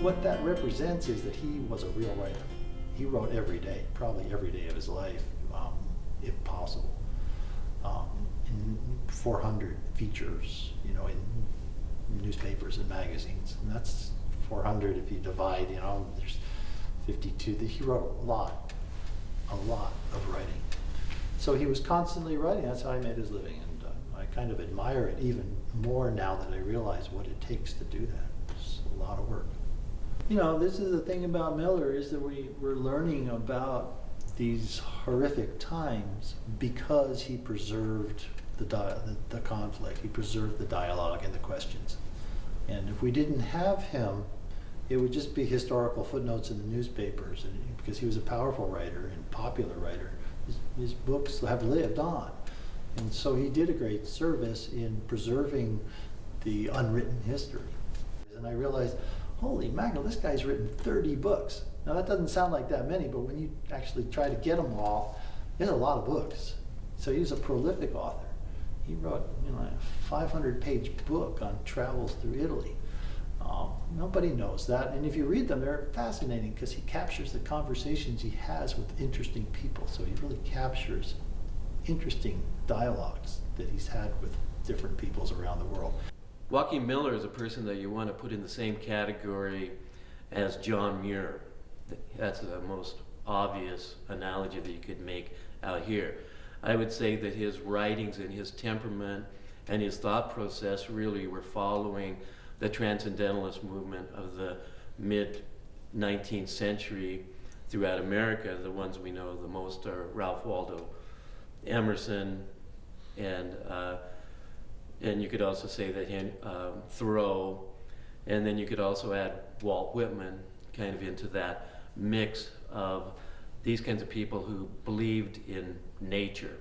What that represents is that he was a real writer. He wrote every day, probably every day of his life, if possible. In 400 features, you know, in newspapers and magazines, and that's 400 if you divide, you know, there's 52. He wrote a lot of writing. So he was constantly writing. That's how he made his living, and I kind of admire it even more now that I realize what it takes to do that. It's a lot of work. You know, this is the thing about Miller, is that we're learning about these horrific times because he preserved the conflict. He preserved the dialogue and the questions. And if we didn't have him, it would just be historical footnotes in the newspapers. And because he was a powerful writer and popular writer, his books have lived on. And so he did a great service in preserving the unwritten history. And I realized, holy mackerel, this guy's written 30 books. Now that doesn't sound like that many, but when you actually try to get them all, there's a lot of books. So he was a prolific author. He wrote, you know, a 500-page book on travels through Italy. Nobody knows that, and if you read them, they're fascinating because he captures the conversations he has with interesting people. So he really captures interesting dialogues that he's had with different peoples around the world. Joaquin Miller is a person that you want to put in the same category as John Muir. That's the most obvious analogy that you could make out here. I would say that his writings and his temperament and his thought process really were following the transcendentalist movement of the mid-19th century throughout America. The ones we know the most are Ralph Waldo Emerson, and you could also say that Thoreau, and then you could also add Walt Whitman kind of into that mix of these kinds of people who believed in nature.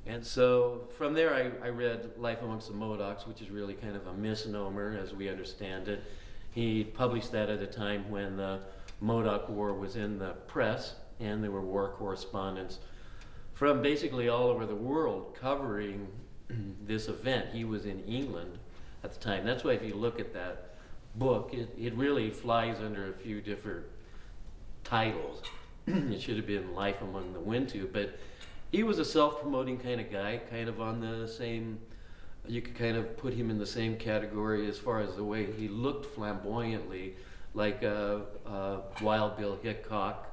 And so from there I read Life Amongst the Modocs, which is really kind of a misnomer as we understand it. He published that at a time when the Modoc War was in the press, and there were war correspondents from basically all over the world covering this event. He was in England at the time. That's why if you look at that book, it really flies under a few different titles. It should have been Life Among the Wintu, but he was a self-promoting kind of guy, kind of on the same, you could kind of put him in the same category as far as the way he looked flamboyantly, like Wild Bill Hickok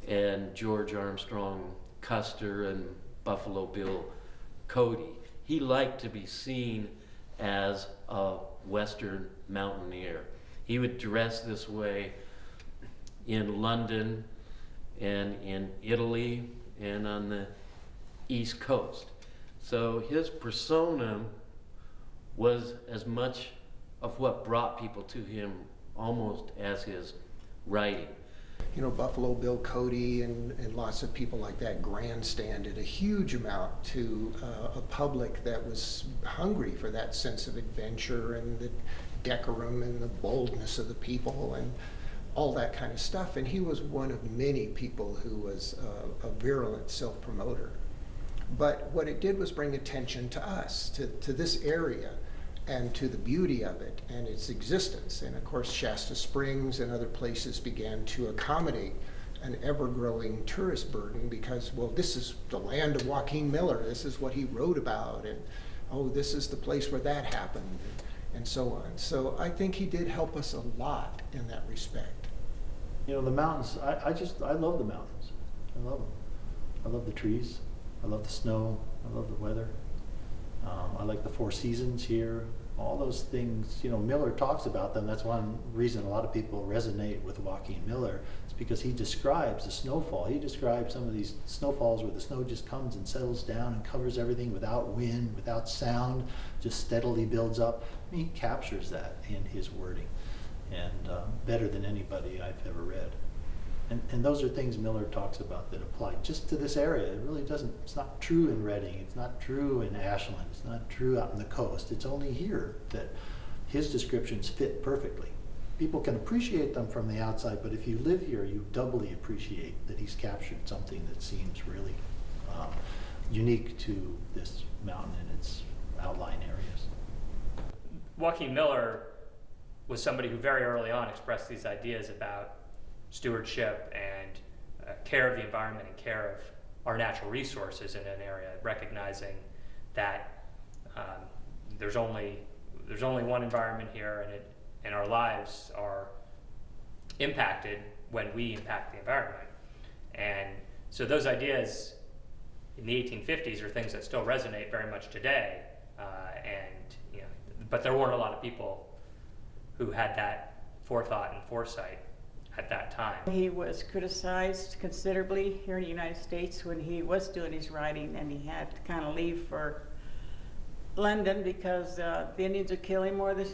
and George Armstrong Custer and Buffalo Bill Cody. He liked to be seen as a Western mountaineer. He would dress this way in London and in Italy and on the East Coast. So his persona was as much of what brought people to him almost as his writing. You know, Buffalo Bill Cody and lots of people like that grandstanded a huge amount to a public that was hungry for that sense of adventure and the decorum and the boldness of the people and all that kind of stuff. And he was one of many people who was a virulent self-promoter. But what it did was bring attention to us, to this area, and to the beauty of it and its existence. And of course, Shasta Springs and other places began to accommodate an ever-growing tourist burden because, well, this is the land of Joaquin Miller. This is what he wrote about. And, oh, this is the place where that happened, and so on. So I think he did help us a lot in that respect. You know, the mountains, I love the mountains. I love them. I love the trees. I love the snow. I love the weather. I like the four seasons here. All those things, you know, Miller talks about them. That's one reason a lot of people resonate with Joaquin Miller. It's because he describes the snowfall. He describes some of these snowfalls where the snow just comes and settles down and covers everything without wind, without sound, just steadily builds up. I mean, he captures that in his wording, and better than anybody I've ever read. And those are things Miller talks about that apply just to this area. It really doesn't, it's not true in Redding, it's not true in Ashland, it's not true out on the coast. It's only here that his descriptions fit perfectly. People can appreciate them from the outside, but if you live here, you doubly appreciate that he's captured something that seems really unique to this mountain and its outlying areas. Joaquin Miller was somebody who very early on expressed these ideas about stewardship and care of the environment and care of our natural resources in an area, recognizing that there's only one environment here, and our lives are impacted when we impact the environment. And so those ideas in the 1850s are things that still resonate very much today. But there weren't a lot of people who had that forethought and foresight at that time. He was criticized considerably here in the United States when he was doing his writing, and he had to kind of leave for London because the Indians would kill him, or the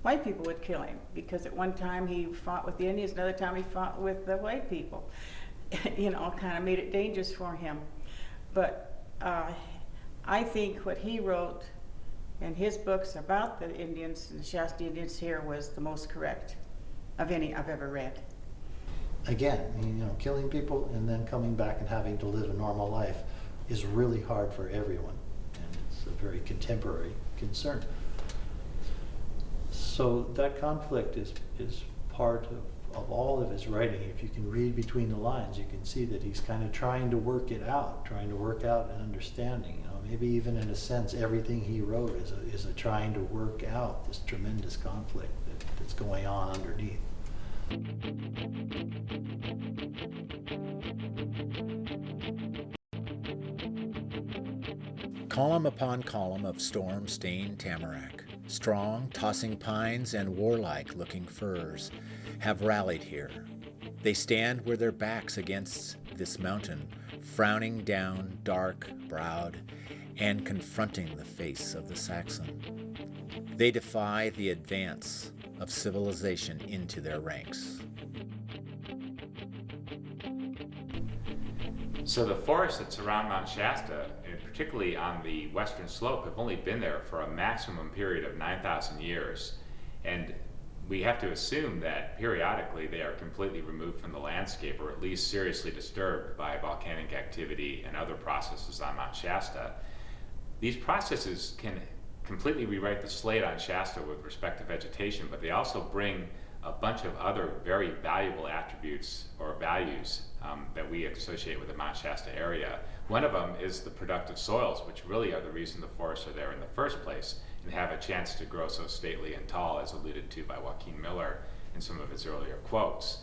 white people would kill him, because at one time he fought with the Indians, another time he fought with the white people. Kind of made it dangerous for him. But I think what he wrote in his books about the Indians, the Shasta Indians here, was the most correct of any I've ever read. Again, killing people and then coming back and having to live a normal life is really hard for everyone, and it's a very contemporary concern. So that conflict is part of all of his writing. If you can read between the lines, you can see that he's kind of trying to work it out, trying to work out an understanding. Maybe even in a sense, everything he wrote is a trying to work out this tremendous conflict that's going on underneath. Column upon column of storm-stained tamarack, strong, tossing pines and warlike-looking firs have rallied here. They stand with their backs against this mountain, frowning down, dark-browed, and confronting the face of the Saxon. They defy the advance of civilization into their ranks. So the forests that surround Mount Shasta, and particularly on the western slope, have only been there for a maximum period of 9,000 years. And we have to assume that periodically they are completely removed from the landscape, or at least seriously disturbed by volcanic activity and other processes on Mount Shasta. These processes can completely rewrite the slate on Shasta with respect to vegetation, but they also bring a bunch of other very valuable attributes or values that we associate with the Mount Shasta area. One of them is the productive soils, which really are the reason the forests are there in the first place and have a chance to grow so stately and tall, as alluded to by Joaquin Miller in some of his earlier quotes.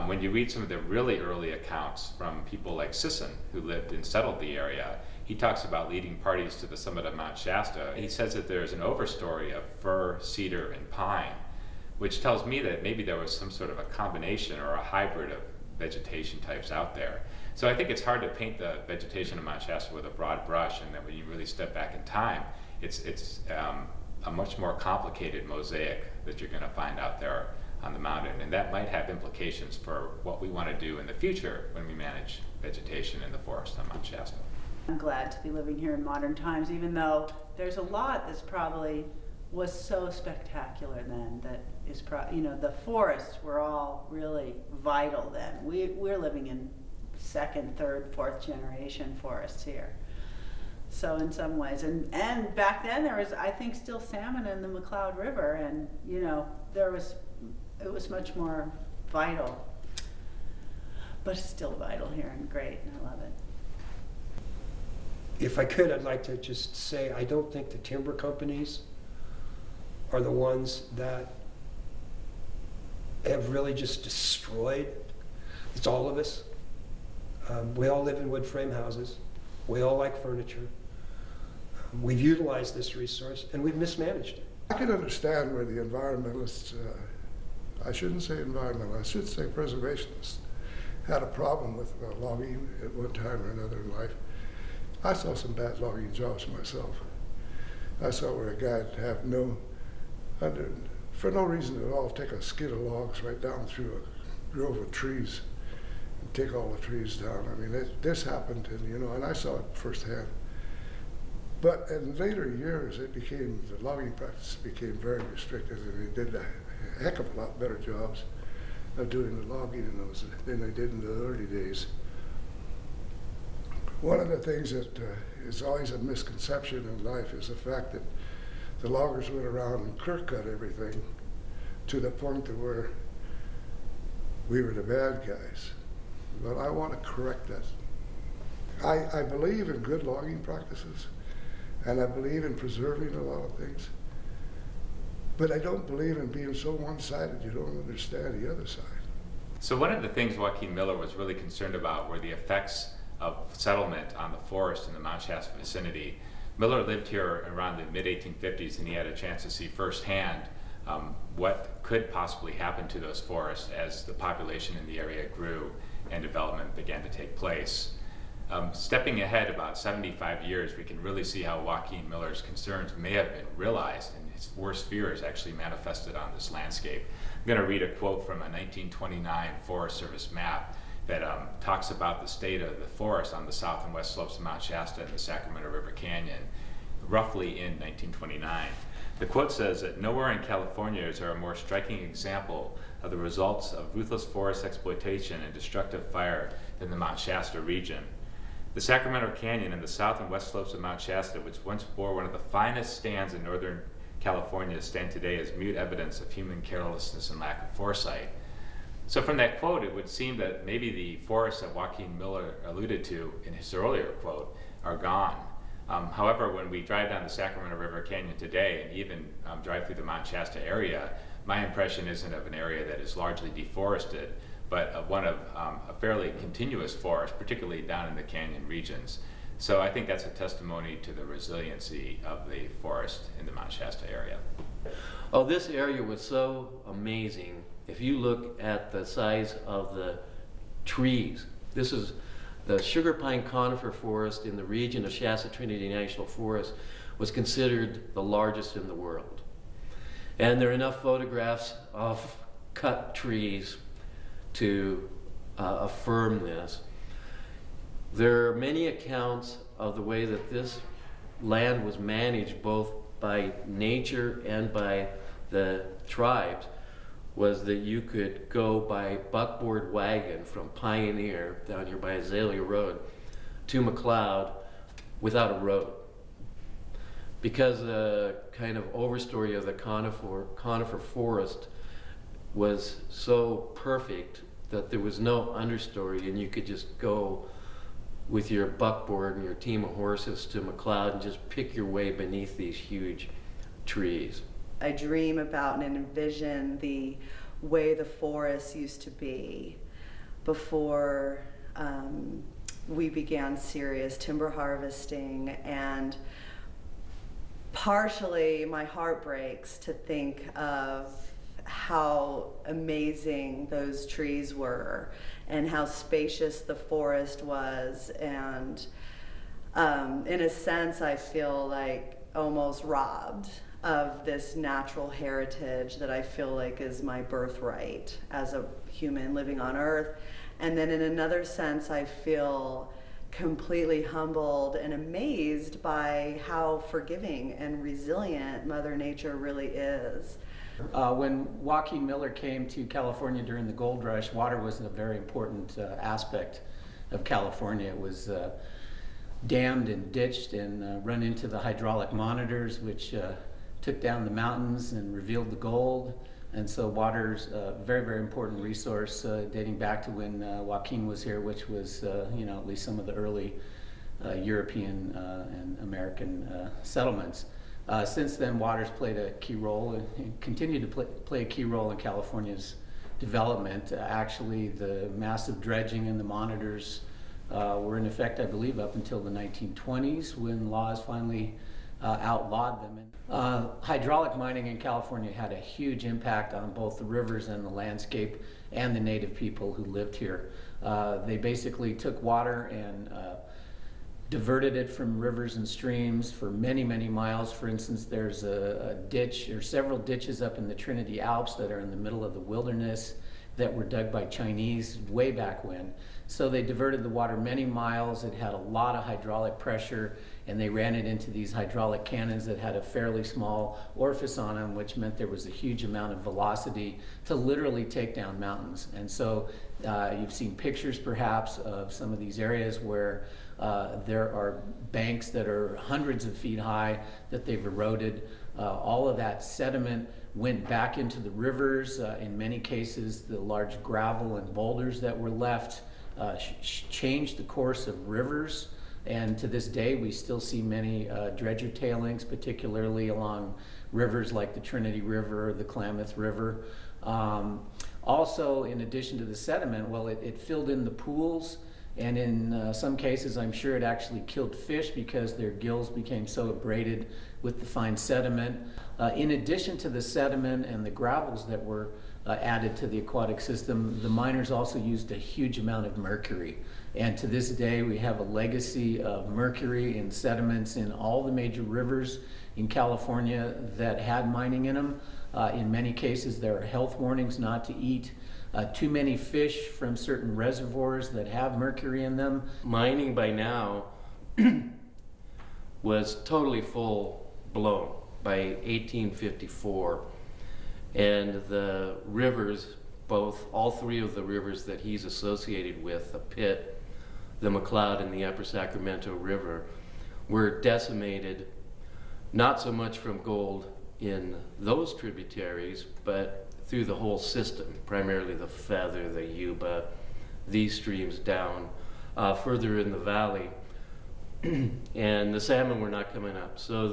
When you read some of the really early accounts from people like Sisson, who lived and settled the area, he talks about leading parties to the summit of Mount Shasta. He says that there's an overstory of fir, cedar, and pine, which tells me that maybe there was some sort of a combination or a hybrid of vegetation types out there. So I think it's hard to paint the vegetation of Mount Shasta with a broad brush, and that when you really step back in time, it's a much more complicated mosaic that you're going to find out there on the mountain, and that might have implications for what we want to do in the future when we manage vegetation in the forest on Mount Shasta. I'm glad to be living here in modern times, even though there's a lot that's probably was so spectacular then that is the forests were all really vital then. We're living in second, third, fourth generation forests here. So in some ways, and back then there was, I think, still salmon in the McCloud River, and it was much more vital. But it's still vital here and great, and I love it. If I could, I'd like to just say I don't think the timber companies are the ones that have really just destroyed. It's all of us. We all live in wood frame houses. We all like furniture. We've utilized this resource and we've mismanaged it. I can understand where the environmentalists, I shouldn't say environmentalists, I should say preservationists, had a problem with logging at one time or another in life. I saw some bad logging jobs myself. I saw where a guy would have for no reason at all, take a skid of logs right down through a grove of trees and take all the trees down. I mean, this happened, and I saw it firsthand. But in later years, the logging practice became very restricted, and they did a heck of a lot better jobs of doing the logging than they did in the early days. One of the things that is always a misconception in life is the fact that the loggers went around and clear cut everything to the point that we were the bad guys. But I want to correct that. I believe in good logging practices, and I believe in preserving a lot of things. But I don't believe in being so one-sided you don't understand the other side. So one of the things Joaquin Miller was really concerned about were the effects of settlement on the forest in the Mount Shasta vicinity. Miller lived here around the mid-1850s, and he had a chance to see firsthand what could possibly happen to those forests as the population in the area grew and development began to take place. Stepping ahead about 75 years, we can really see how Joaquin Miller's concerns may have been realized and his worst fears actually manifested on this landscape. I'm going to read a quote from a 1929 Forest Service map that talks about the state of the forest on the south and west slopes of Mount Shasta and the Sacramento River Canyon, roughly in 1929. The quote says that nowhere in California is there a more striking example of the results of ruthless forest exploitation and destructive fire than the Mount Shasta region. The Sacramento Canyon and the south and west slopes of Mount Shasta, which once bore one of the finest stands in Northern California, stand today as mute evidence of human carelessness and lack of foresight. So from that quote, it would seem that maybe the forests that Joaquin Miller alluded to in his earlier quote are gone. However, when we drive down the Sacramento River Canyon today and even drive through the Mount Shasta area, my impression isn't of an area that is largely deforested, but of one of a fairly continuous forest, particularly down in the canyon regions. So I think that's a testimony to the resiliency of the forest in the Mount Shasta area. Oh, this area was so amazing. If you look at the size of the trees, this is the sugar pine conifer forest in the region of Shasta Trinity National Forest was considered the largest in the world. And there are enough photographs of cut trees to affirm this. There are many accounts of the way that this land was managed both by nature and by the tribes, was that you could go by buckboard wagon from Pioneer down here by Azalea Road to McLeod without a road. Because the kind of overstory of the conifer forest was so perfect that there was no understory, and you could just go with your buckboard and your team of horses to McLeod and just pick your way beneath these huge trees. I dream about and envision the way the forest used to be before we began serious timber harvesting, and partially my heart breaks to think of how amazing those trees were and how spacious the forest was, and in a sense I feel like almost robbed of this natural heritage that I feel like is my birthright as a human living on Earth. And then in another sense I feel completely humbled and amazed by how forgiving and resilient Mother Nature really is. When Joaquin Miller came to California during the gold rush, water was a very important aspect of California. It was dammed and ditched and run into the hydraulic monitors, which took down the mountains and revealed the gold. And so water's a very, very important resource dating back to when Joaquin was here, which was, at least some of the early European and American settlements. Since then, water's played a key role and continued to play a key role in California's development. Actually, the massive dredging and the monitors were in effect, I believe, up until the 1920s when laws finally outlawed them. Hydraulic mining in California had a huge impact on both the rivers and the landscape and the native people who lived here. They basically took water and diverted it from rivers and streams for many, many miles. For instance, there's a ditch or several ditches up in the Trinity Alps that are in the middle of the wilderness that were dug by Chinese way back when. So they diverted the water many miles. It had a lot of hydraulic pressure, and they ran it into these hydraulic cannons that had a fairly small orifice on them, which meant there was a huge amount of velocity to literally take down mountains. And so you've seen pictures perhaps of some of these areas where There are banks that are hundreds of feet high that they've eroded. All of that sediment went back into the rivers. In many cases, the large gravel and boulders that were left changed the course of rivers. And to this day, we still see many dredger tailings, particularly along rivers like the Trinity River or the Klamath River. Also, in addition to the sediment, well, it filled in the pools, and in some cases, I'm sure it actually killed fish because their gills became so abraded with the fine sediment. In addition to the sediment and the gravels that were added to the aquatic system, the miners also used a huge amount of mercury. And to this day, we have a legacy of mercury in sediments in all the major rivers in California that had mining in them. In many cases, there are health warnings not to eat too many fish from certain reservoirs that have mercury in them. Mining by now was totally full blown by 1854. And the rivers, all three of the rivers that he's associated with, the Pitt, the McCloud, and the Upper Sacramento River, were decimated, not so much from gold in those tributaries, but through the whole system, primarily the Feather, the Yuba, these streams down further in the valley. And the salmon were not coming up. So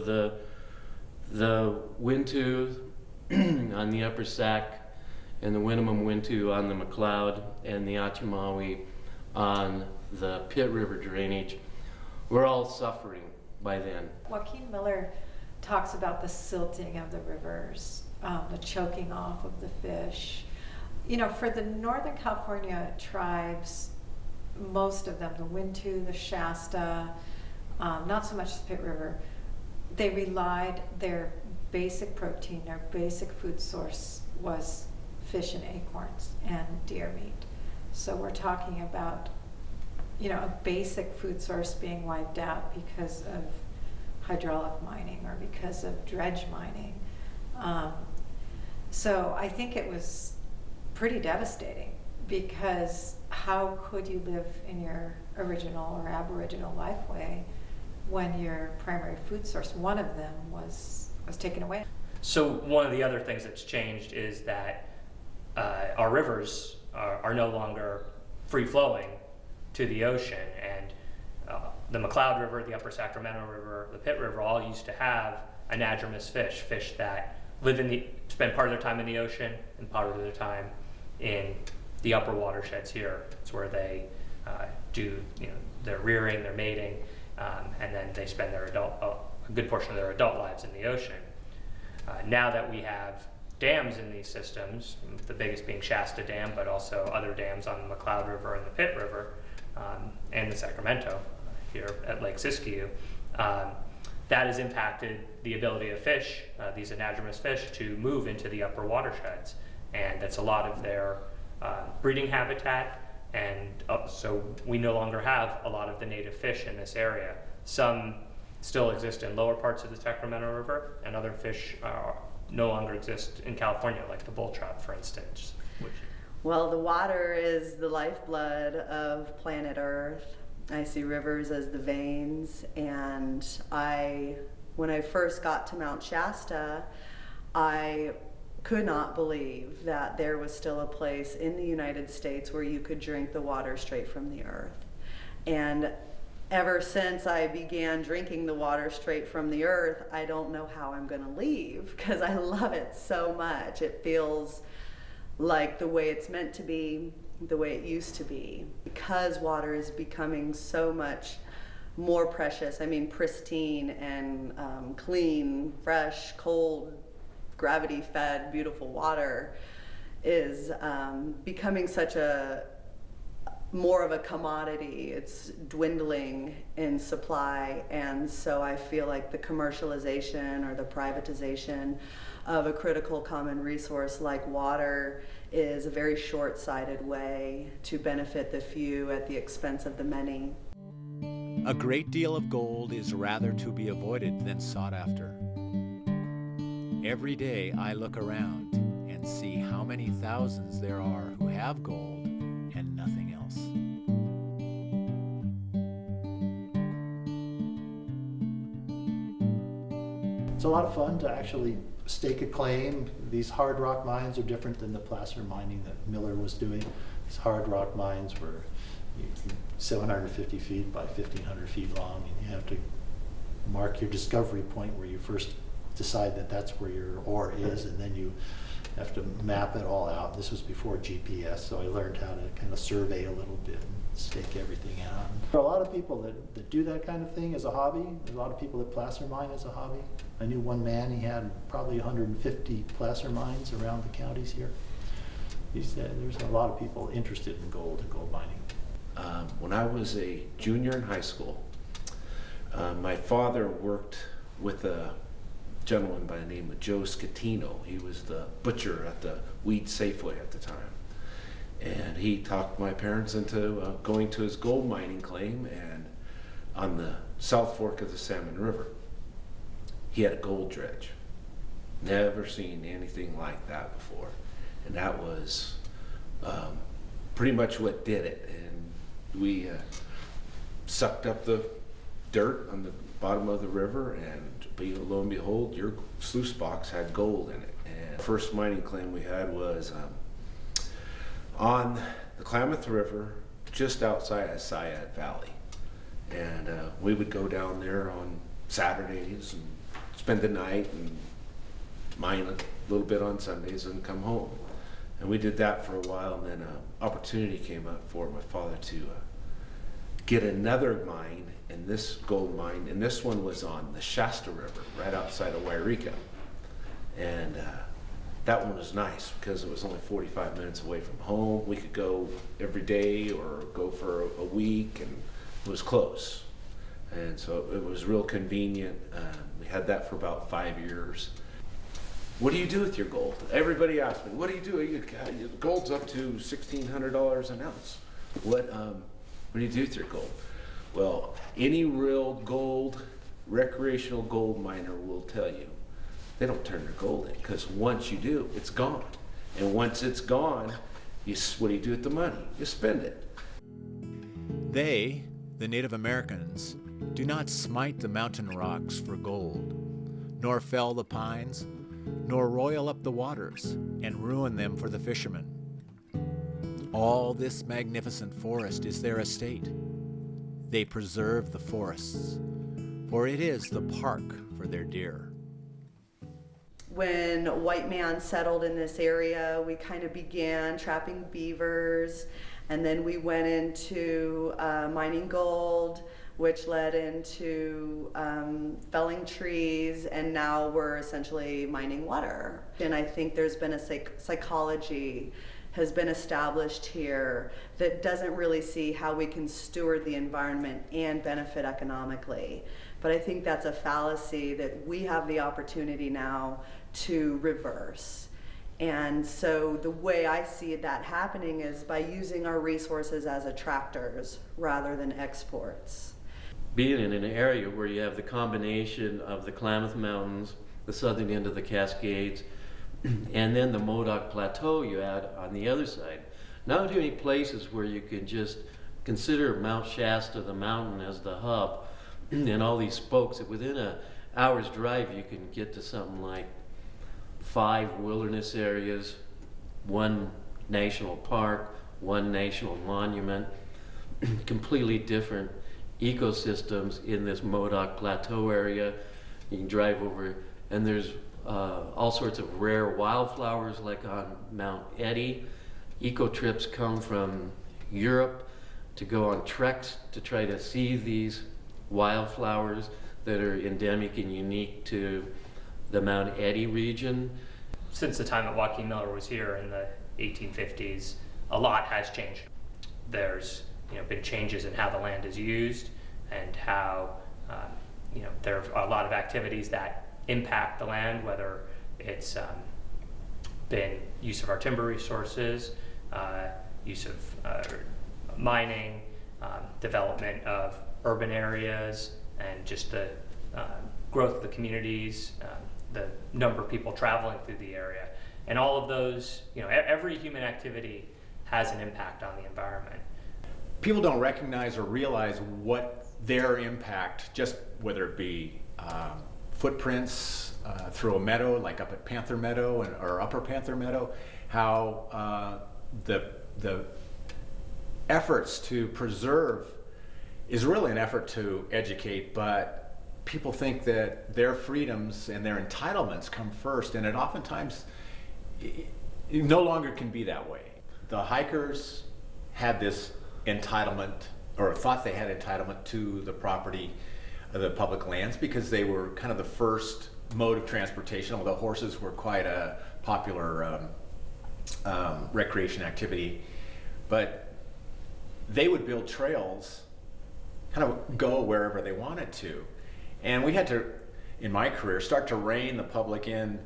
the Wintu on the Upper Sac, and the Winnemem Wintu on the McCloud, and the Achamawi on the Pitt River drainage, we're all suffering by then. Joaquin Miller talks about the silting of the rivers, the choking off of the fish. You know, for the Northern California tribes, most of them, the Wintu, the Shasta, not so much the Pitt River, they relied, their basic protein, their basic food source was fish and acorns and deer meat. So we're talking about, you know, a basic food source being wiped out because of hydraulic mining or because of dredge mining. So I think it was pretty devastating, because how could you live in your original or aboriginal lifeway when your primary food source, one of them, was taken away? So one of the other things that's changed is that our rivers are no longer free-flowing to the ocean, and the McCloud River, the Upper Sacramento River, the Pitt River all used to have anadromous fish that spend part of their time in the ocean and part of their time in the upper watersheds here. It's where they do, you know, their rearing, their mating, and then they spend a good portion of their adult lives in the ocean. Now that we have dams in these systems, the biggest being Shasta Dam, but also other dams on the McCloud River and the Pitt River, and the Sacramento here at Lake Siskiyou, that has impacted the ability of fish, these anadromous fish, to move into the upper watersheds. And that's a lot of their breeding habitat, and so we no longer have a lot of the native fish in this area. Some still exist in lower parts of the Sacramento River, and other fish no longer exist in California, like the bull trout, for instance. Well, the water is the lifeblood of planet Earth. I see rivers as the veins, and when I first got to Mount Shasta, I could not believe that there was still a place in the United States where you could drink the water straight from the earth. And ever since I began drinking the water straight from the earth, I don't know how I'm going to leave, because I love it so much. It feels like the way it's meant to be, the way it used to be. Because water is becoming so much more precious, I mean pristine and clean, fresh, cold, gravity-fed, beautiful water is becoming such more of a commodity. It's dwindling in supply, and so I feel like the commercialization or the privatization of a critical common resource like water is a very short-sighted way to benefit the few at the expense of the many. A great deal of gold is rather to be avoided than sought after. Every day I look around and see how many thousands there are who have gold and nothing else. It's a lot of fun to actually stake a claim. These hard rock mines are different than the placer mining that Miller was doing. These hard rock mines were 750 feet by 1,500 feet long, and you have to mark your discovery point where you first decide that that's where your ore is, and then you have to map it all out. This was before GPS, so I learned how to kind of survey a little bit and stake everything out. There are a lot of people that do that kind of thing as a hobby. There's a lot of people that placer mine as a hobby. I knew one man, he had probably 150 placer mines around the counties here. He said there's a lot of people interested in gold and gold mining. When I was a junior in high school, my father worked with a gentleman by the name of Joe Scatino. He was the butcher at the Weed Safeway at the time. And he talked my parents into going to his gold mining claim, and on the South Fork of the Salmon River, he had a gold dredge. Never seen anything like that before. And that was pretty much what did it. And we sucked up the dirt on the bottom of the river, and lo and behold, your sluice box had gold in it. And the first mining claim we had was on the Klamath River, just outside of Syad Valley. And we would go down there on Saturdays and spend the night and mine a little bit on Sundays and come home. And we did that for a while, and then an opportunity came up for my father to get another mine, in this gold mine, and this one was on the Shasta River, right outside of Wairika. And that one was nice because it was only 45 minutes away from home. We could go every day or go for a week, and it was close. And so it was real convenient. We had that for about 5 years. What do you do with your gold? Everybody asks me, what do you do? Gold's up to $1,600 an ounce. What do you do with your gold? Well, any real gold, recreational gold miner will tell you, they don't turn their gold in, because once you do, it's gone. And once it's gone, what do you do with the money? You spend it. They, the Native Americans, do not smite the mountain rocks for gold, nor fell the pines, nor roil up the waters and ruin them for the fishermen. All this magnificent forest is their estate. They preserve the forests, for it is the park for their deer. When white man settled in this area, we kind of began trapping beavers, and then we went into mining gold, which led into felling trees, and now we're essentially mining water. And I think there's been a psychology has been established here that doesn't really see how we can steward the environment and benefit economically. But I think that's a fallacy that we have the opportunity now to reverse. And so the way I see that happening is by using our resources as attractors rather than exports. Being in an area where you have the combination of the Klamath Mountains, the southern end of the Cascades, and then the Modoc Plateau you add on the other side. Not too many places where you can just consider Mount Shasta, the mountain, as the hub, and all these spokes. Within an hour's drive, you can get to something like 5 wilderness areas, 1 national park, 1 national monument, completely different ecosystems in this Modoc Plateau area. You can drive over, and there's all sorts of rare wildflowers like on Mount Etty. Eco trips come from Europe to go on treks to try to see these wildflowers that are endemic and unique to the Mount Etty region. Since the time that Joaquin Miller was here in the 1850s, a lot has changed. There's been changes in how the land is used and how there are a lot of activities that impact the land, whether it's been use of our timber resources, use of mining, development of urban areas, and just the growth of the communities, the number of people traveling through the area. And all of those, every human activity has an impact on the environment. People don't recognize or realize what their impact, just whether it be footprints through a meadow, like up at Panther Meadow or Upper Panther Meadow, how the efforts to preserve is really an effort to educate, but people think that their freedoms and their entitlements come first, and it oftentimes it no longer can be that way. The hikers had this entitlement, or thought they had entitlement to the property, the public lands, because they were kind of the first mode of transportation, although horses were quite a popular recreation activity. But they would build trails, kind of go wherever they wanted to. And we had to, in my career, start to rein the public in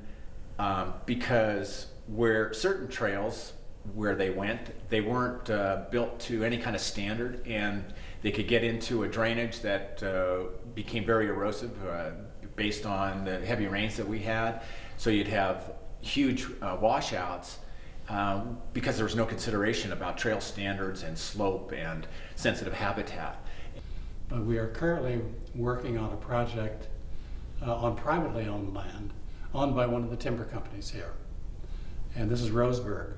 because where certain trails, where they went, they weren't built to any kind of standard, and they could get into a drainage that became very erosive based on the heavy rains that we had. So you'd have huge washouts because there was no consideration about trail standards and slope and sensitive habitat. But we are currently working on a project on privately owned land owned by one of the timber companies here. And this is Roseburg.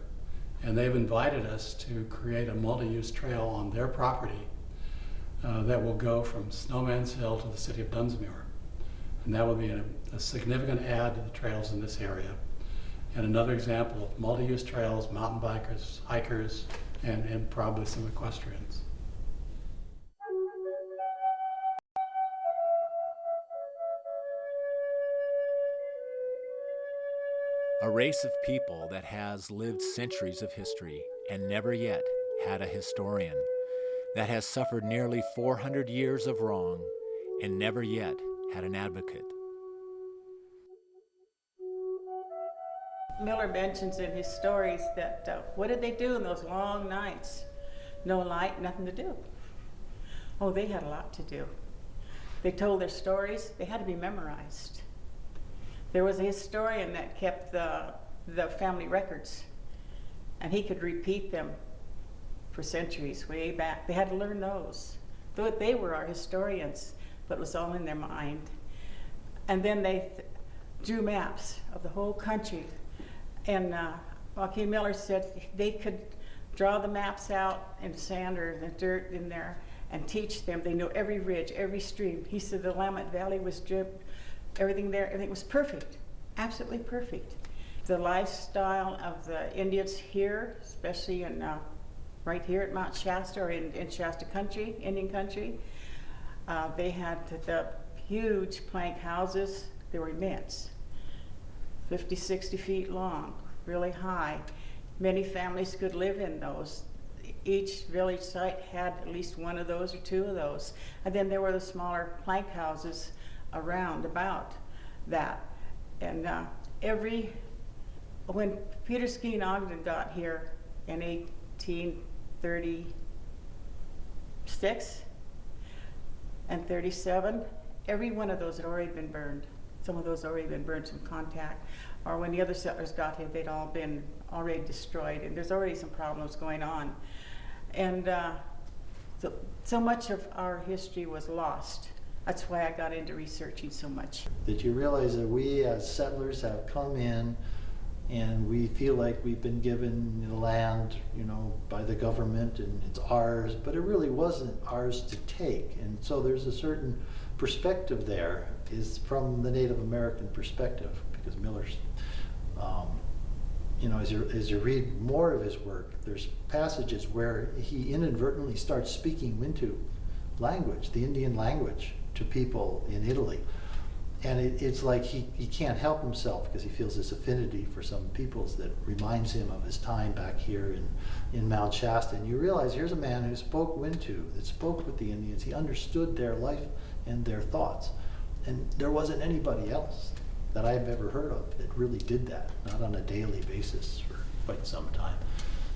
And they've invited us to create a multi-use trail on their property that will go from Snowman's Hill to the city of Dunsmuir. And that will be a significant add to the trails in this area. And another example of multi-use trails, mountain bikers, hikers, and probably some equestrians. A race of people that has lived centuries of history and never yet had a historian, that has suffered nearly 400 years of wrong and never yet had an advocate. Miller mentions in his stories that what did they do in those long nights? No light, nothing to do. Oh, they had a lot to do. They told their stories. They had to be memorized. There was a historian that kept the family records, and he could repeat them for centuries, way back. They had to learn those. They were our historians, but it was all in their mind. And then they drew maps of the whole country. And Joaquin Miller said they could draw the maps out in sand or in the dirt in there and teach them. They knew every ridge, every stream. He said the Willamette Valley was dripped. Everything there, everything was perfect, absolutely perfect. The lifestyle of the Indians here, especially in right here at Mount Shasta or in Shasta country, Indian country, they had the huge plank houses. They were immense, 50, 60 feet long, really high. Many families could live in those. Each village site had at least one of those or two of those. And then there were the smaller plank houses around about that. And when Peter Skeen Ogden got here in 1836 and 37, every one of those had already been burned. Some of those had already been burned from contact. Or when the other settlers got here, they'd all been already destroyed. And there's already some problems going on. And so much of our history was lost. That's why I got into researching so much. Did you realize that we as settlers have come in and we feel like we've been given the land, by the government and it's ours, but it really wasn't ours to take. And so there's a certain perspective there, is from the Native American perspective, because Miller's, as you read more of his work, there's passages where he inadvertently starts speaking into language, the Indian language, to people in Italy. And it's like he can't help himself because he feels this affinity for some peoples that reminds him of his time back here in Mount Shasta. And you realize here's a man who spoke Wintu, that spoke with the Indians. He understood their life and their thoughts. And there wasn't anybody else that I've ever heard of that really did that, not on a daily basis for quite some time.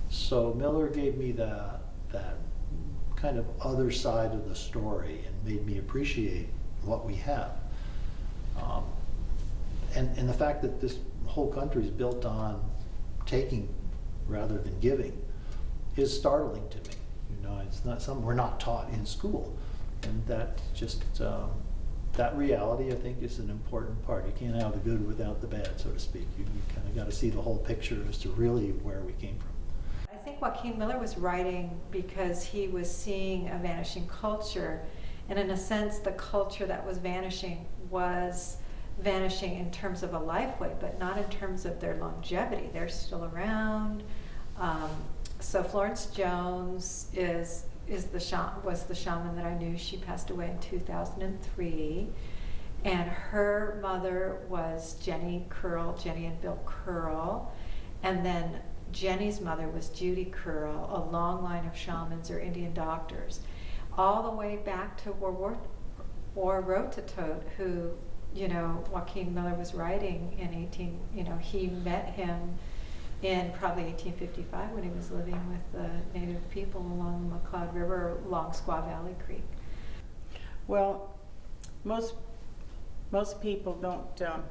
So Miller gave me that kind of other side of the story and made me appreciate what we have. And the fact that this whole country is built on taking rather than giving is startling to me. It's not something we're not taught in school. And that just that reality, I think, is an important part. You can't have the good without the bad, so to speak. You kind of got to see the whole picture as to really where we came from. I think Joaquin Miller was writing because he was seeing a vanishing culture, and in a sense the culture that was vanishing in terms of a lifeway, but not in terms of their longevity. They're still around. So Florence Jones was the shaman that I knew. She passed away in 2003, and her mother was Jenny and Bill Curl, and then Jenny's mother was Judy Curl, a long line of shamans or Indian doctors, all the way back to War Rototot, who, you know, Joaquin Miller was writing in he met him in probably 1855 when he was living with the native people along the McCloud River, along Squaw Valley Creek. Well, most people don't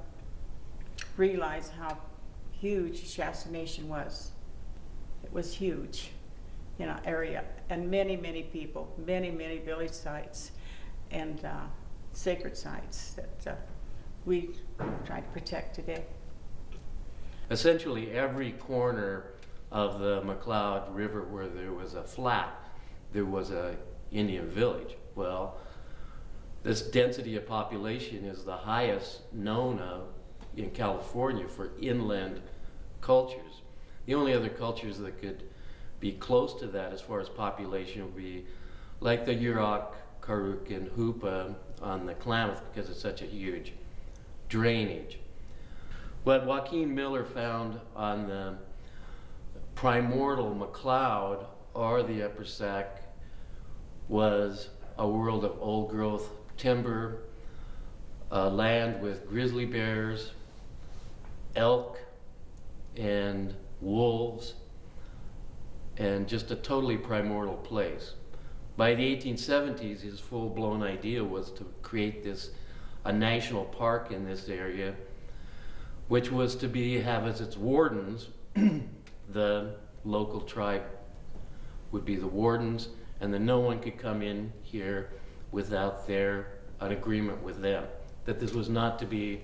realize how huge Shasta Nation was. It was huge, area, and many people, many village sites and sacred sites that we try to protect today. Essentially every corner of the McCloud River where there was a flat, there was a Indian village. Well, this density of population is the highest known of in California for inland cultures. The only other cultures that could be close to that as far as population would be like the Yurok, Karuk, and Hoopa on the Klamath, because it's such a huge drainage. What Joaquin Miller found on the primordial McCloud or the Upper Sac was a world of old growth timber, land with grizzly bears, elk, and wolves, and just a totally primordial place. By the 1870s, his full-blown idea was to create a national park in this area, which was to have as its wardens the local tribe would be the wardens, and then no one could come in here without an agreement with them, that this was not to be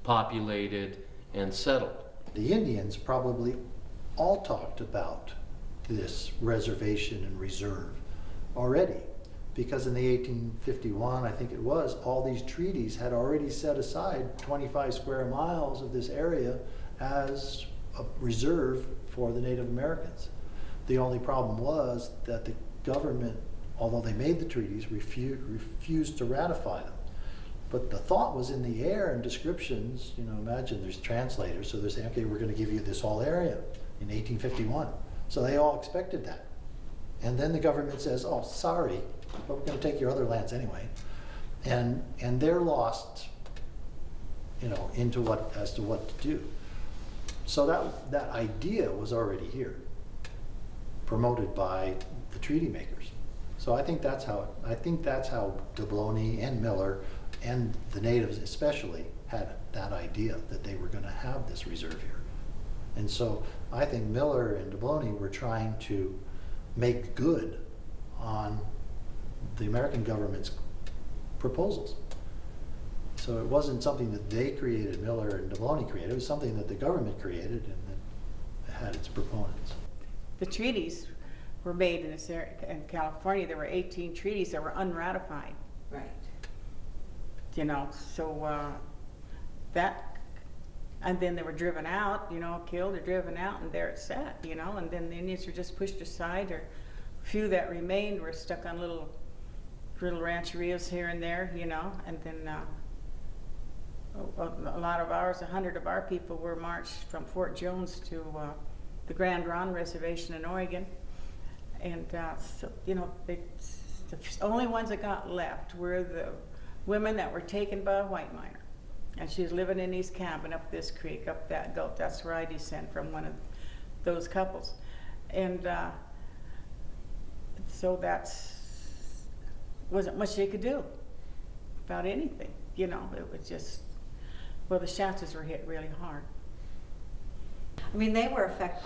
populated and settled. The Indians probably all talked about this reservation and reserve already, because in the 1851, I think it was, all these treaties had already set aside 25 square miles of this area as a reserve for the Native Americans. The only problem was that the government, although they made the treaties, refused to ratify them. But the thought was in the air and descriptions, imagine there's translators, so they're saying, okay, we're going to give you this whole area in 1851. So they all expected that. And then the government says, oh, sorry, but we're going to take your other lands anyway. And they're lost, as to what to do. So that idea was already here, promoted by the treaty makers. So I think that's how Dabloni and Miller and the natives especially had that idea that they were going to have this reserve here. And so I think Miller and Dabloni were trying to make good on the American government's proposals. So it wasn't something that they created, Miller and Dabloni created, it was something that the government created and that had its proponents. The treaties were made in this area. In California, there were 18 treaties that were unratified. Right. So and then they were driven out, killed or driven out, and there it sat, and then the Indians were just pushed aside, or few that remained were stuck on little rancherias here and there, and then a lot of ours, 100 of our people were marched from Fort Jones to the Grand Ronde Reservation in Oregon, and so, the only ones that got left were the women that were taken by a white miner. And she was living in East Cabin up this creek, up that gulch. That's where I descend from, one of those couples. And so wasn't much they could do about anything. It was just, the Shastas were hit really hard. I mean,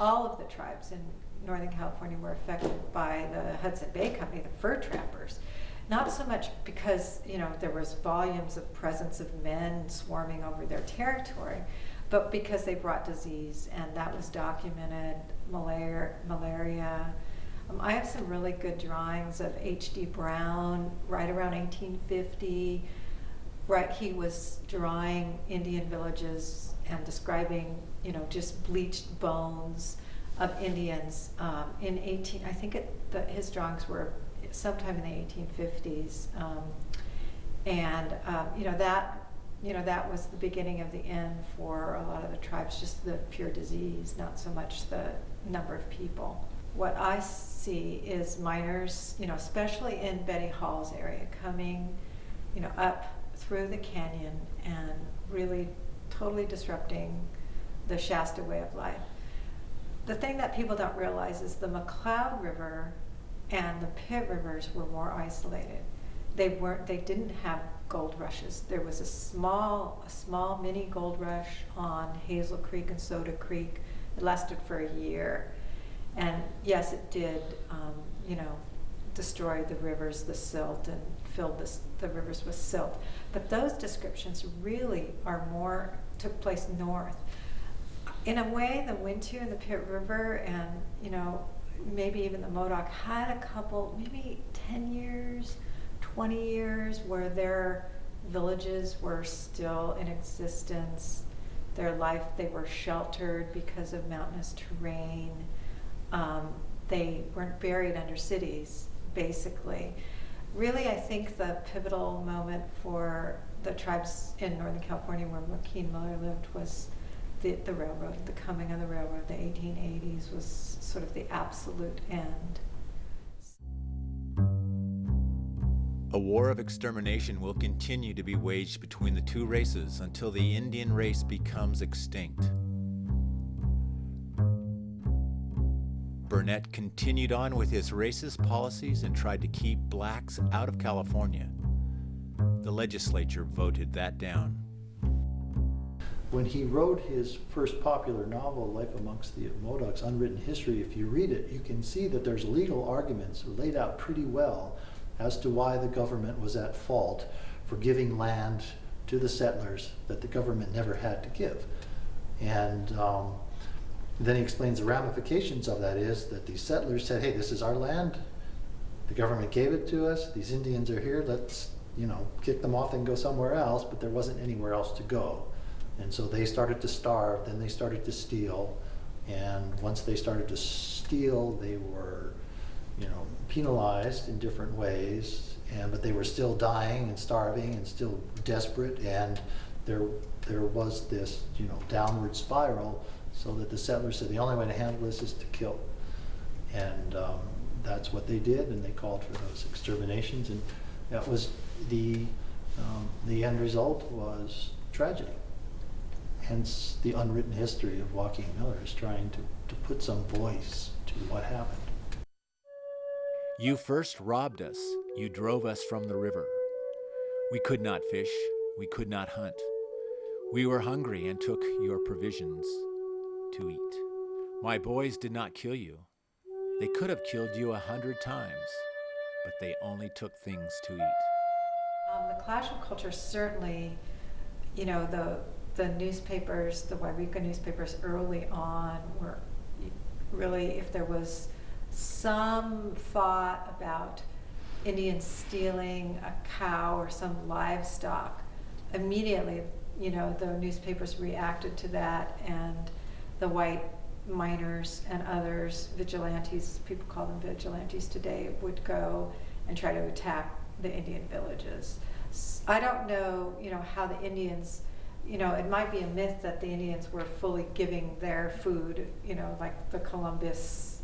all of the tribes in Northern California were affected by the Hudson Bay Company, the fur trappers. Not so much because, you know, there was volumes of presence of men swarming over their territory, but because they brought disease, and that was documented, malaria. I have some really good drawings of H.D. Brown right around 1850. Right, he was drawing Indian villages and describing, you know, just bleached bones of Indians in 18. I think his drawings were sometime in the 1850s, that was the beginning of the end for a lot of the tribes. Just the pure disease, not so much the number of people. What I see is miners, you know, especially in Betty Hall's area, coming, you know, up through the canyon and really totally disrupting the Shasta way of life. The thing that people don't realize is the McCloud River and the Pitt Rivers were more isolated. They didn't have gold rushes. There was a small mini gold rush on Hazel Creek and Soda Creek. It lasted for a year. And yes, it did, destroy the rivers, the silt, and filled the rivers with silt. But those descriptions really took place north. In a way, the Wintu and the Pitt River and, you know, maybe even the Modoc had a couple, maybe 10 years, 20 years, where their villages were still in existence. They were sheltered because of mountainous terrain. They weren't buried under cities, basically. Really, I think the pivotal moment for the tribes in Northern California where Joaquin Miller lived was the railroad. The coming of the railroad, the 1880s, was sort of the absolute end. A war of extermination will continue to be waged between the two races until the Indian race becomes extinct. Burnett continued on with his racist policies and tried to keep blacks out of California. The legislature voted that down. When he wrote his first popular novel, Life Amongst the Modocs, Unwritten History, if you read it, you can see that there's legal arguments laid out pretty well as to why the government was at fault for giving land to the settlers that the government never had to give. And then he explains the ramifications of that is that these settlers said, hey, this is our land. The government gave it to us. These Indians are here. Let's, kick them off and go somewhere else, but there wasn't anywhere else to go. And so they started to starve, then they started to steal, and once they started to steal, they were, penalized in different ways, but they were still dying and starving and still desperate, and there was this, downward spiral, so that the settlers said the only way to handle this is to kill. And that's what they did, and they called for those exterminations, and that was the end result was tragedy. Hence the unwritten history of Joaquin Miller is trying to put some voice to what happened. You first robbed us. You drove us from the river. We could not fish. We could not hunt. We were hungry and took your provisions to eat. My boys did not kill you. They could have killed you 100 times, but they only took things to eat. The clash of culture certainly, the newspapers, the Wairika newspapers early on were really, if there was some thought about Indians stealing a cow or some livestock, immediately, the newspapers reacted to that, and the white miners and others, vigilantes, people call them vigilantes today, would go and try to attack the Indian villages. I don't know, how the Indians, it might be a myth that the Indians were fully giving their food, like the Columbus,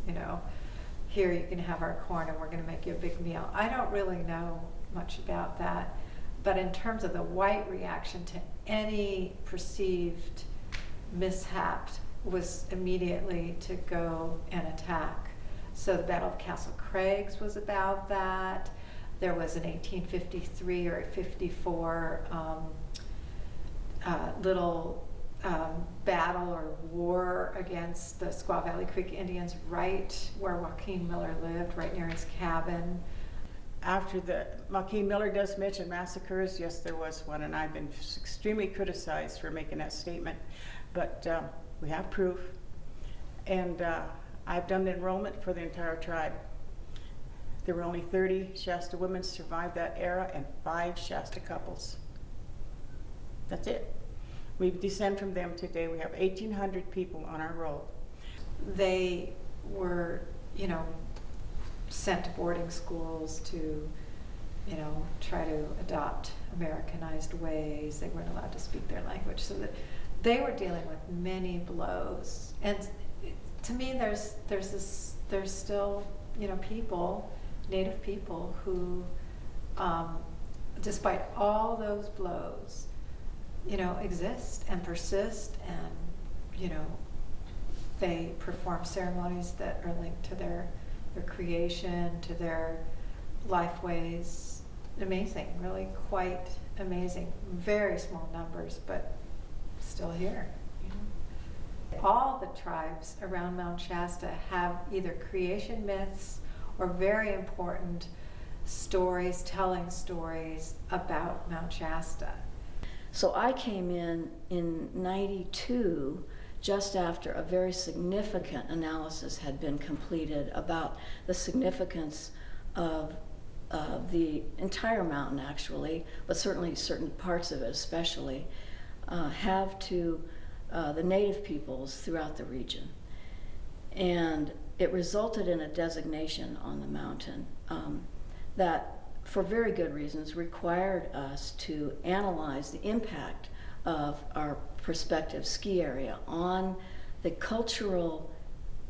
here you can have our corn and we're going to make you a big meal. I don't really know much about that. But in terms of the white reaction to any perceived mishap was immediately to go and attack. So the Battle of Castle Craigs was about that. There was an 1853 or 54 little battle or war against the Squaw Valley Creek Indians right where Joaquin Miller lived, right near his cabin. after the, Joaquin Miller does mention massacres. Yes, there was one, and I've been extremely criticized for making that statement. But we have proof. And I've done the enrollment for the entire tribe. There were only 30 Shasta women survived that era and 5 Shasta couples. That's it. We descend from them today. We have 1,800 people on our roll. They were, sent to boarding schools to, try to adopt Americanized ways. They weren't allowed to speak their language. So that they were dealing with many blows. And to me, there's still, people, Native people who, despite all those blows, exist and persist, and, they perform ceremonies that are linked to their creation, to their life ways. Amazing, really quite amazing. Very small numbers, but still here. All the tribes around Mount Shasta have either creation myths or very important stories, telling stories about Mount Shasta. So I came in 92, just after a very significant analysis had been completed about the significance of the entire mountain, actually, but certainly certain parts of it especially, have to the Native peoples throughout the region. And it resulted in a designation on the mountain that, for very good reasons, required us to analyze the impact of our prospective ski area on the cultural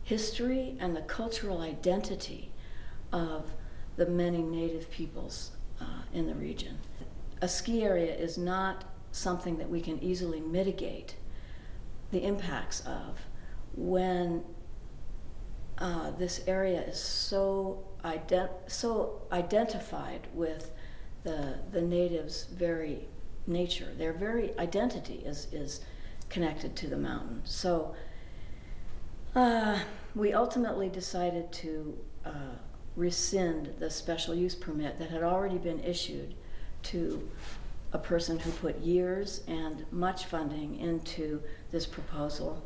history and the cultural identity of the many Native peoples in the region. A ski area is not something that we can easily mitigate the impacts of when this area is so identified with the natives' very nature. Their very identity is connected to the mountain. So we ultimately decided to rescind the special use permit that had already been issued to a person who put years and much funding into this proposal.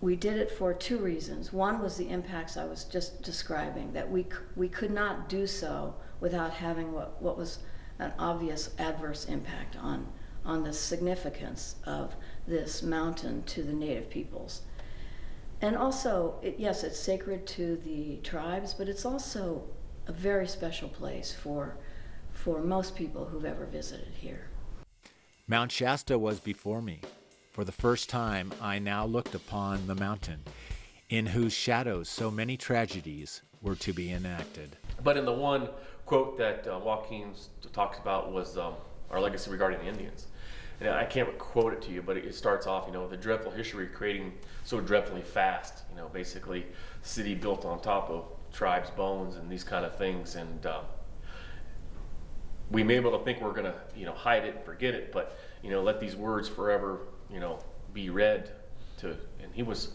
We did it for 2 reasons. One was the impacts I was just describing, that we could not do so without having what was an obvious adverse impact on the significance of this mountain to the Native peoples. And also, yes, it's sacred to the tribes, but it's also a very special place for most people who've ever visited here. Mount Shasta was before me. For the first time, I now looked upon the mountain, in whose shadows so many tragedies were to be enacted. But in the one quote that Joaquin talks about was our legacy regarding the Indians. And I can't quote it to you, but it starts off, the dreadful history creating so dreadfully fast, basically city built on top of tribes' bones and these kind of things. And we may be able to think we're going to, hide it and forget it, but, let these words forever, be read to, and he was,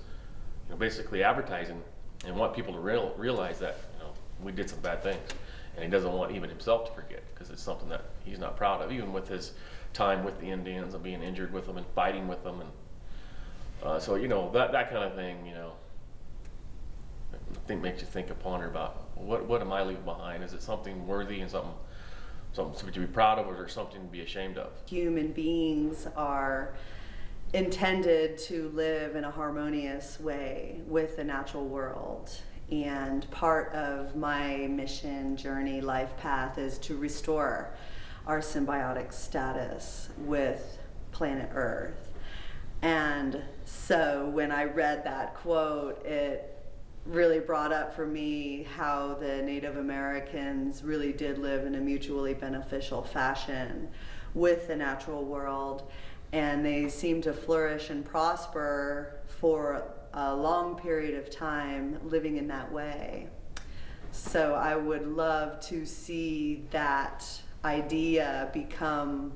basically advertising and want people to realize that, we did some bad things. And he doesn't want even himself to forget, because it's something that he's not proud of, even with his time with the Indians and being injured with them and fighting with them. And so, that kind of thing, I think makes you think and ponder about what am I leaving behind? Is it something worthy and something to be proud of, or is there something to be ashamed of? Human beings are intended to live in a harmonious way with the natural world. And part of my mission, journey, life path is to restore our symbiotic status with planet Earth. And so when I read that quote, it really brought up for me how the Native Americans really did live in a mutually beneficial fashion with the natural world. And they seemed to flourish and prosper for a long period of time living in that way. So I would love to see that idea become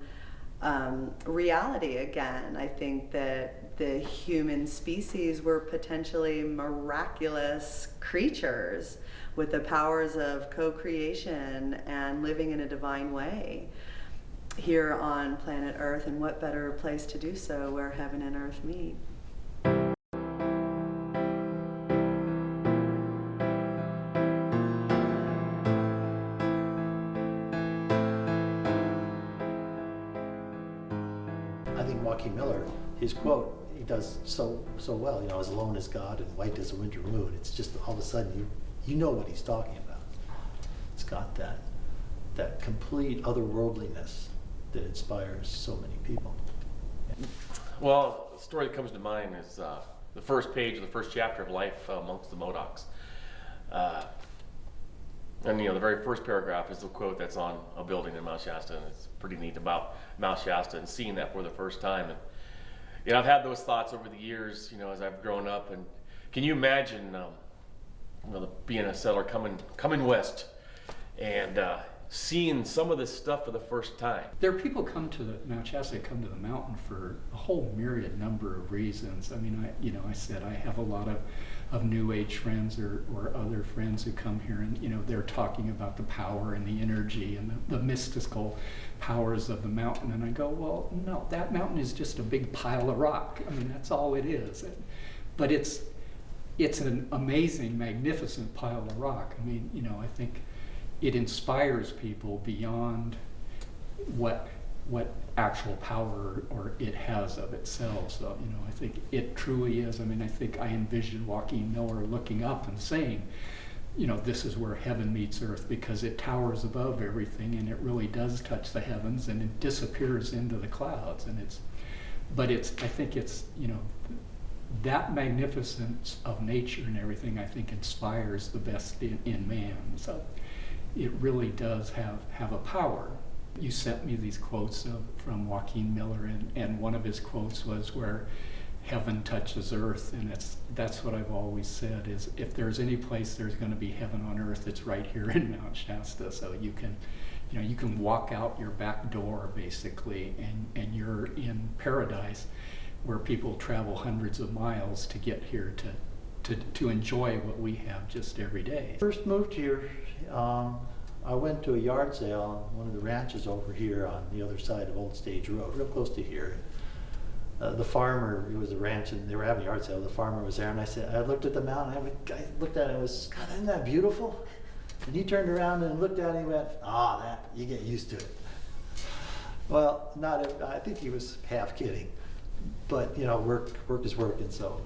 reality again. I think that the human species were potentially miraculous creatures with the powers of co-creation and living in a divine way here on planet Earth. And what better place to do so where heaven and earth meet? I think Joaquin Miller, his quote, he does so well. You know, as alone as God and white as a winter moon. It's just all of a sudden you know what he's talking about. It's got that complete otherworldliness that inspires so many people. Well, the story that comes to mind is the first page of the first chapter of Life Amongst the Modocs. And you know, the very first paragraph is the quote that's on a building in Mount Shasta, and it's pretty neat about Mount Shasta and seeing that for the first time. And you know, I've had those thoughts over the years, you know, as I've grown up. And can you imagine, you know, being a settler coming west and seeing some of this stuff for the first time? There are people come to Mount Shasta, come to the mountain for a whole myriad number of reasons. I mean, I said I have a lot of New Age friends or other friends who come here, and you know, they're talking about the power and the energy and the mystical powers of the mountain. And I go, well, no, that mountain is just a big pile of rock. I mean, that's all it is. But it's an amazing, magnificent pile of rock. I mean, you know, I think it inspires people beyond what actual power or it has of itself. So, you know, I think it truly is. I mean, I think I envision Joaquin Miller looking up and saying, you know, this is where heaven meets earth, because it towers above everything and it really does touch the heavens and it disappears into the clouds. And I think it's, you know, that magnificence of nature and everything, I think, inspires the best in man. So it really does have a power. You sent me these quotes from Joaquin Miller, and one of his quotes was where heaven touches earth, and that's what I've always said, is if there's any place there's going to be heaven on earth, it's right here in Mount Shasta. So you can walk out your back door basically, and you're in paradise, where people travel hundreds of miles to get here to enjoy what we have just every day. First moved here, I went to a yard sale on one of the ranches over here on the other side of Old Stage Road, real close to here. The farmer, it was a ranch, and they were having a yard sale. The farmer was there, and I looked at the mountain. I looked at it, and was, God, isn't that beautiful? And he turned around and looked at it, and he went, that, you get used to it. Well, I think he was half kidding. But, you know, work is work, and so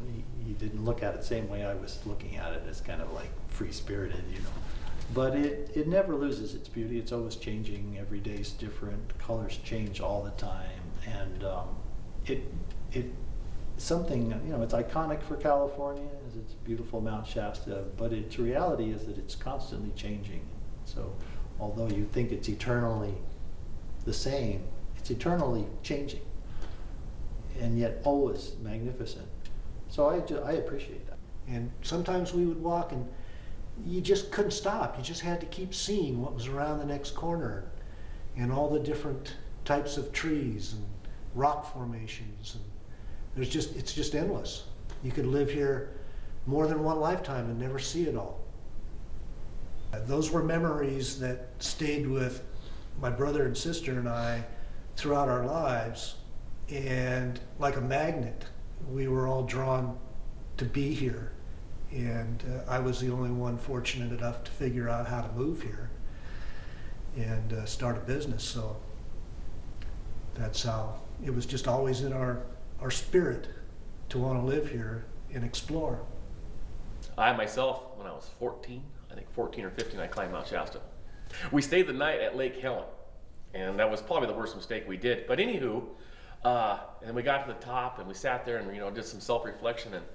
he didn't look at it the same way I was looking at it, as kind of like free-spirited, you know. But it never loses its beauty. It's always changing. Every day's different. The colors change all the time, and it something, you know, it's iconic for California, as it's beautiful Mount Shasta. But its reality is that it's constantly changing. So, although you think it's eternally the same, it's eternally changing, and yet always magnificent. So I appreciate that. And sometimes we would walk and you just couldn't stop. You just had to keep seeing what was around the next corner, and all the different types of trees and rock formations. And it's just endless. You could live here more than one lifetime and never see it all. Those were memories that stayed with my brother and sister and I throughout our lives. And like a magnet, we were all drawn to be here. And I was the only one fortunate enough to figure out how to move here and start a business. So that's how it was, just always in our spirit to want to live here and explore. I myself, when I was 14, I think 14 or 15, I climbed Mount Shasta. We stayed the night at Lake Helen, and that was probably the worst mistake we did. But anywho, and we got to the top and we sat there and, you know, did some self-reflection, and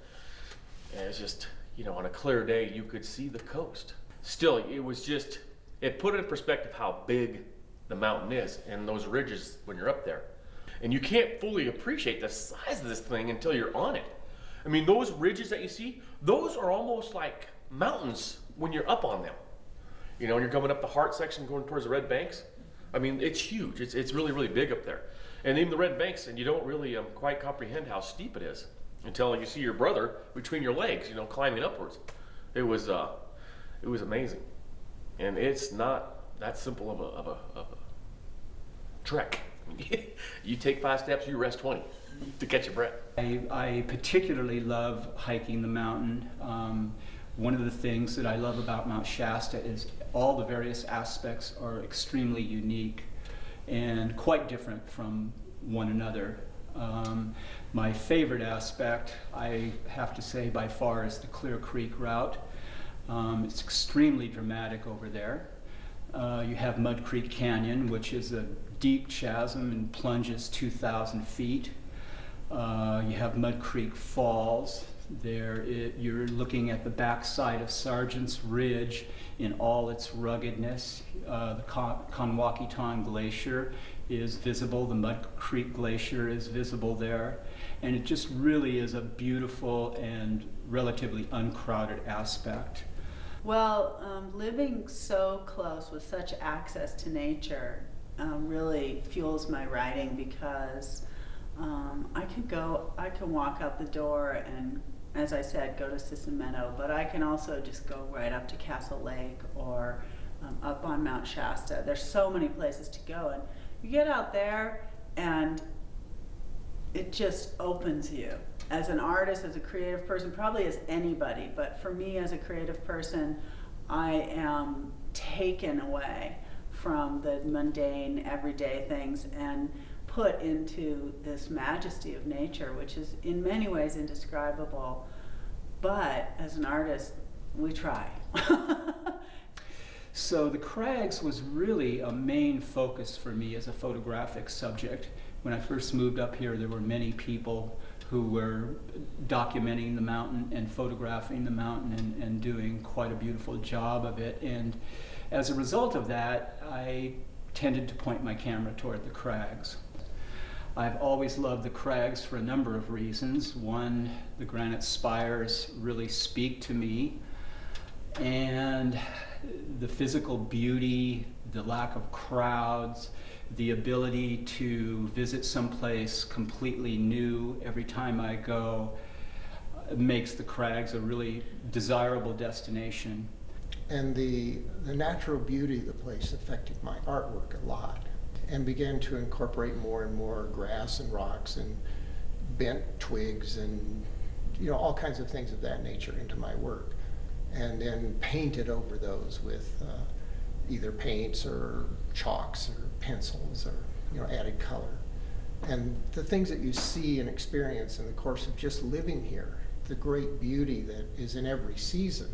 it was just, you know, on a clear day, you could see the coast. Still, it put in perspective how big the mountain is and those ridges when you're up there. And you can't fully appreciate the size of this thing until you're on it. I mean, those ridges that you see, those are almost like mountains when you're up on them. You know, when you're coming up the Hart section going towards the Red Banks. I mean, it's huge. It's really, really big up there. And even the Red Banks, and you don't really quite comprehend how steep it is until you see your brother between your legs, you know, climbing upwards. It was It was amazing. And it's not that simple of a trek. You take 5 steps, you rest 20 to catch your breath. I particularly love hiking the mountain. One of the things that I love about Mount Shasta is all the various aspects are extremely unique and quite different from one another. My favorite aspect, I have to say by far, is the Clear Creek route. It's extremely dramatic over there. You have Mud Creek Canyon, which is a deep chasm and plunges 2,000 feet. You have Mud Creek Falls. You're looking at the backside of Sargent's Ridge in all its ruggedness. The Conwakiton Glacier is visible. The Mud Creek Glacier is visible there. And it just really is a beautiful and relatively uncrowded aspect. Well, living so close with such access to nature really fuels my writing, because I can walk out the door and, as I said, go to Sisson Meadow, but I can also just go right up to Castle Lake or up on Mount Shasta. There's so many places to go, and you get out there and it just opens you. As an artist, as a creative person, probably as anybody, but for me as a creative person, I am taken away from the mundane, everyday things and put into this majesty of nature, which is in many ways indescribable. But as an artist, we try. So the crags was really a main focus for me as a photographic subject. When I first moved up here, there were many people who were documenting the mountain and photographing the mountain and doing quite a beautiful job of it. And as a result of that, I tended to point my camera toward the crags. I've always loved the crags for a number of reasons. One, the granite spires really speak to me, and the physical beauty, the lack of crowds, the ability to visit someplace completely new every time I go makes the crags a really desirable destination. And the natural beauty of the place affected my artwork a lot, and began to incorporate more and more grass and rocks and bent twigs and all kinds of things of that nature into my work, and then painted over those with either paints or chalks or pencils or added color. And the things that you see and experience in the course of just living here, the great beauty that is in every season,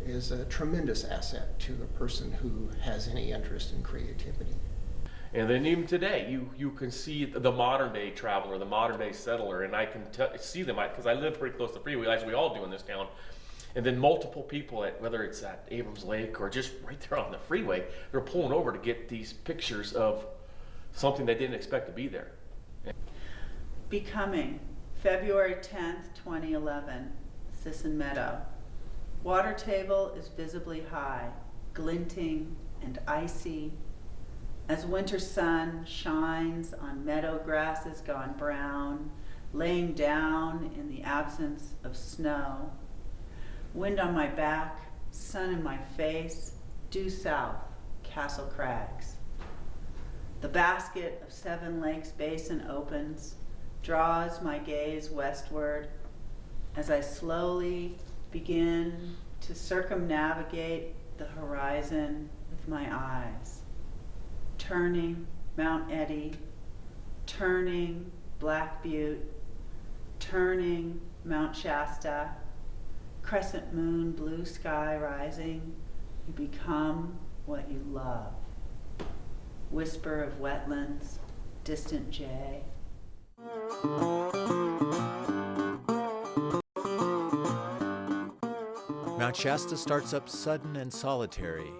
is a tremendous asset to a person who has any interest in creativity. And then even today, you can see the modern day traveler, the modern day settler, and I can see them because I live pretty close to the freeway, as we all do in this town. And then multiple people, whether it's at Abrams Lake or just right there on the freeway, they're pulling over to get these pictures of something they didn't expect to be there. Becoming, February 10th, 2011, Sisson Meadow. Water table is visibly high, glinting and icy, as winter sun shines on meadow grasses gone brown, laying down in the absence of snow. Wind on my back, sun in my face, due south, Castle Crags. The basket of Seven Lakes Basin opens, draws my gaze westward as I slowly begin to circumnavigate the horizon with my eyes, turning Mount Eddy, turning Black Butte, turning Mount Shasta, crescent moon, blue sky rising. You become what you love. Whisper of wetlands, distant jay. Mount Shasta starts up sudden and solitary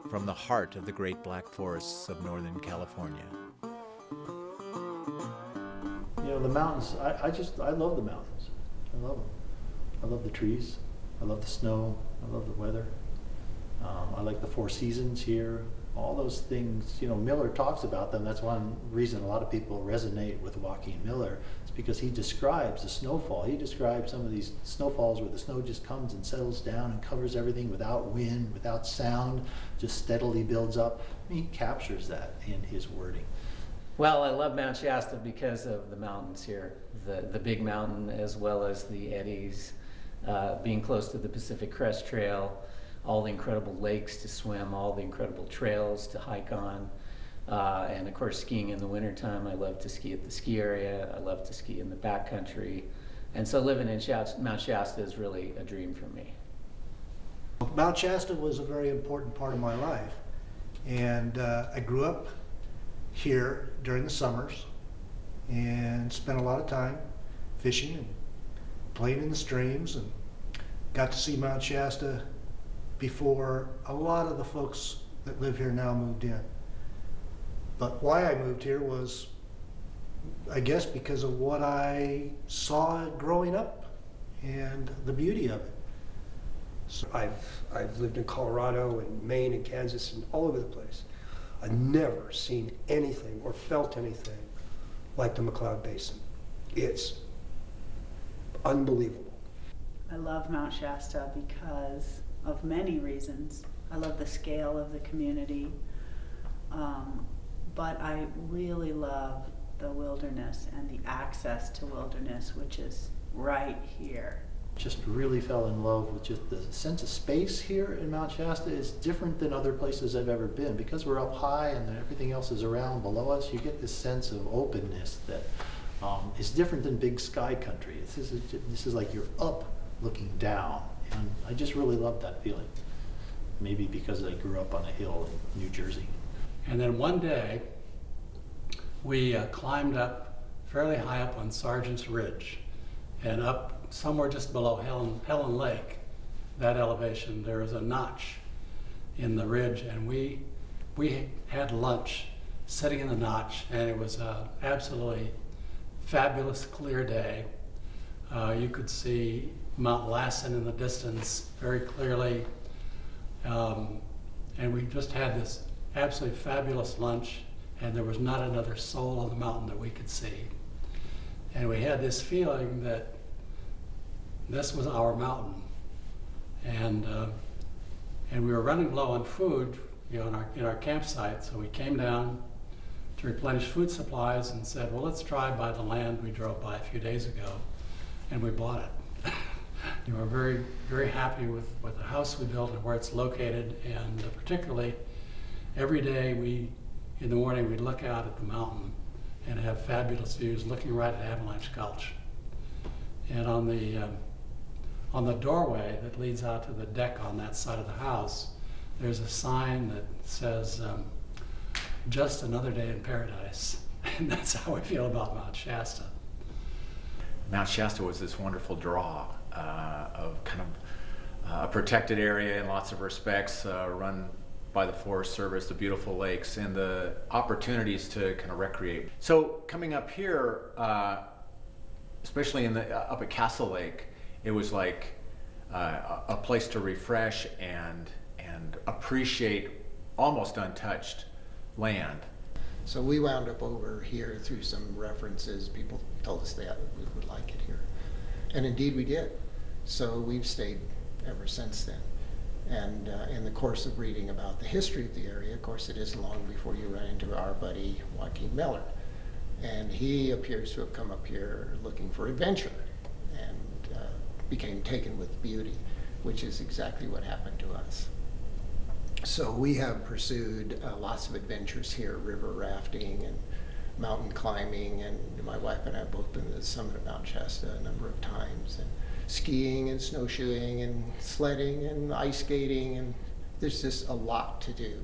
from the heart of the great black forests of Northern California. The mountains, I love the mountains. I love them. I love the trees. I love the snow. I love the weather. I like the 4 seasons here. all those things, you know, Miller talks about them. That's one reason a lot of people resonate with Joaquin Miller. It's because he describes the snowfall. He describes some of these snowfalls where the snow just comes and settles down and covers everything without wind, without sound, just steadily builds up. I mean, he captures that in his wording. Well, I love Mount Shasta because of the mountains here, the big mountain as well as the eddies, being close to the Pacific Crest Trail, all the incredible lakes to swim, all the incredible trails to hike on, and of course skiing in the wintertime. I love to ski at the ski area. I love to ski in the backcountry. And so living in Mount Shasta is really a dream for me. Mount Shasta was a very important part of my life. And I grew up here during the summers and spent a lot of time fishing and playing in the streams, and got to see Mount Shasta before a lot of the folks that live here now moved in. But why I moved here was, I guess, because of what I saw growing up and the beauty of it. So I've lived in Colorado and Maine and Kansas and all over the place. I've never seen anything or felt anything like the McCloud Basin. It's unbelievable. I love Mount Shasta because of many reasons. I love the scale of the community, but I really love the wilderness and the access to wilderness, which is right here. Just really fell in love with just the sense of space here in Mount Shasta. Is different than other places I've ever been. Because we're up high and then everything else is around below us, you get this sense of openness that is different than big sky country. This is like you're up looking down, and I just really love that feeling. Maybe because I grew up on a hill in New Jersey. And then one day, we climbed up fairly high up on Sergeant's Ridge, and up somewhere just below Helen Lake, that elevation, there is a notch in the ridge, and we had lunch sitting in the notch, and it was an absolutely fabulous clear day. You could see Mount Lassen in the distance very clearly, and we just had this absolutely fabulous lunch, and there was not another soul on the mountain that we could see. And we had this feeling that this was our mountain, and we were running low on food, you know, in our campsite. So we came down to replenish food supplies and said, well, let's drive by the land we drove by a few days ago, and we bought it. We were very, very happy with the house we built and where it's located, and particularly every day in the morning we'd look out at the mountain and have fabulous views looking right at Avalanche Gulch. And on the doorway that leads out to the deck on that side of the house, there's a sign that says, just another day in paradise. And that's how I feel about Mount Shasta. Mount Shasta was this wonderful draw of kind of a protected area in lots of respects, run by the Forest Service, the beautiful lakes, and the opportunities to kind of recreate. So coming up here, especially up at Castle Lake, it was like a place to refresh and appreciate almost untouched land. So we wound up over here through some references. People told us that we would like it here. And indeed we did. So we've stayed ever since then. And in the course of reading about the history of the area, of course it isn't long before you run into our buddy Joaquin Miller. And he appears to have come up here looking for adventure and became taken with beauty, which is exactly what happened to us. So we have pursued lots of adventures here, river rafting and mountain climbing, and my wife and I have both been to the summit of Mount Shasta a number of times, and skiing and snowshoeing and sledding and ice skating, and there's just a lot to do.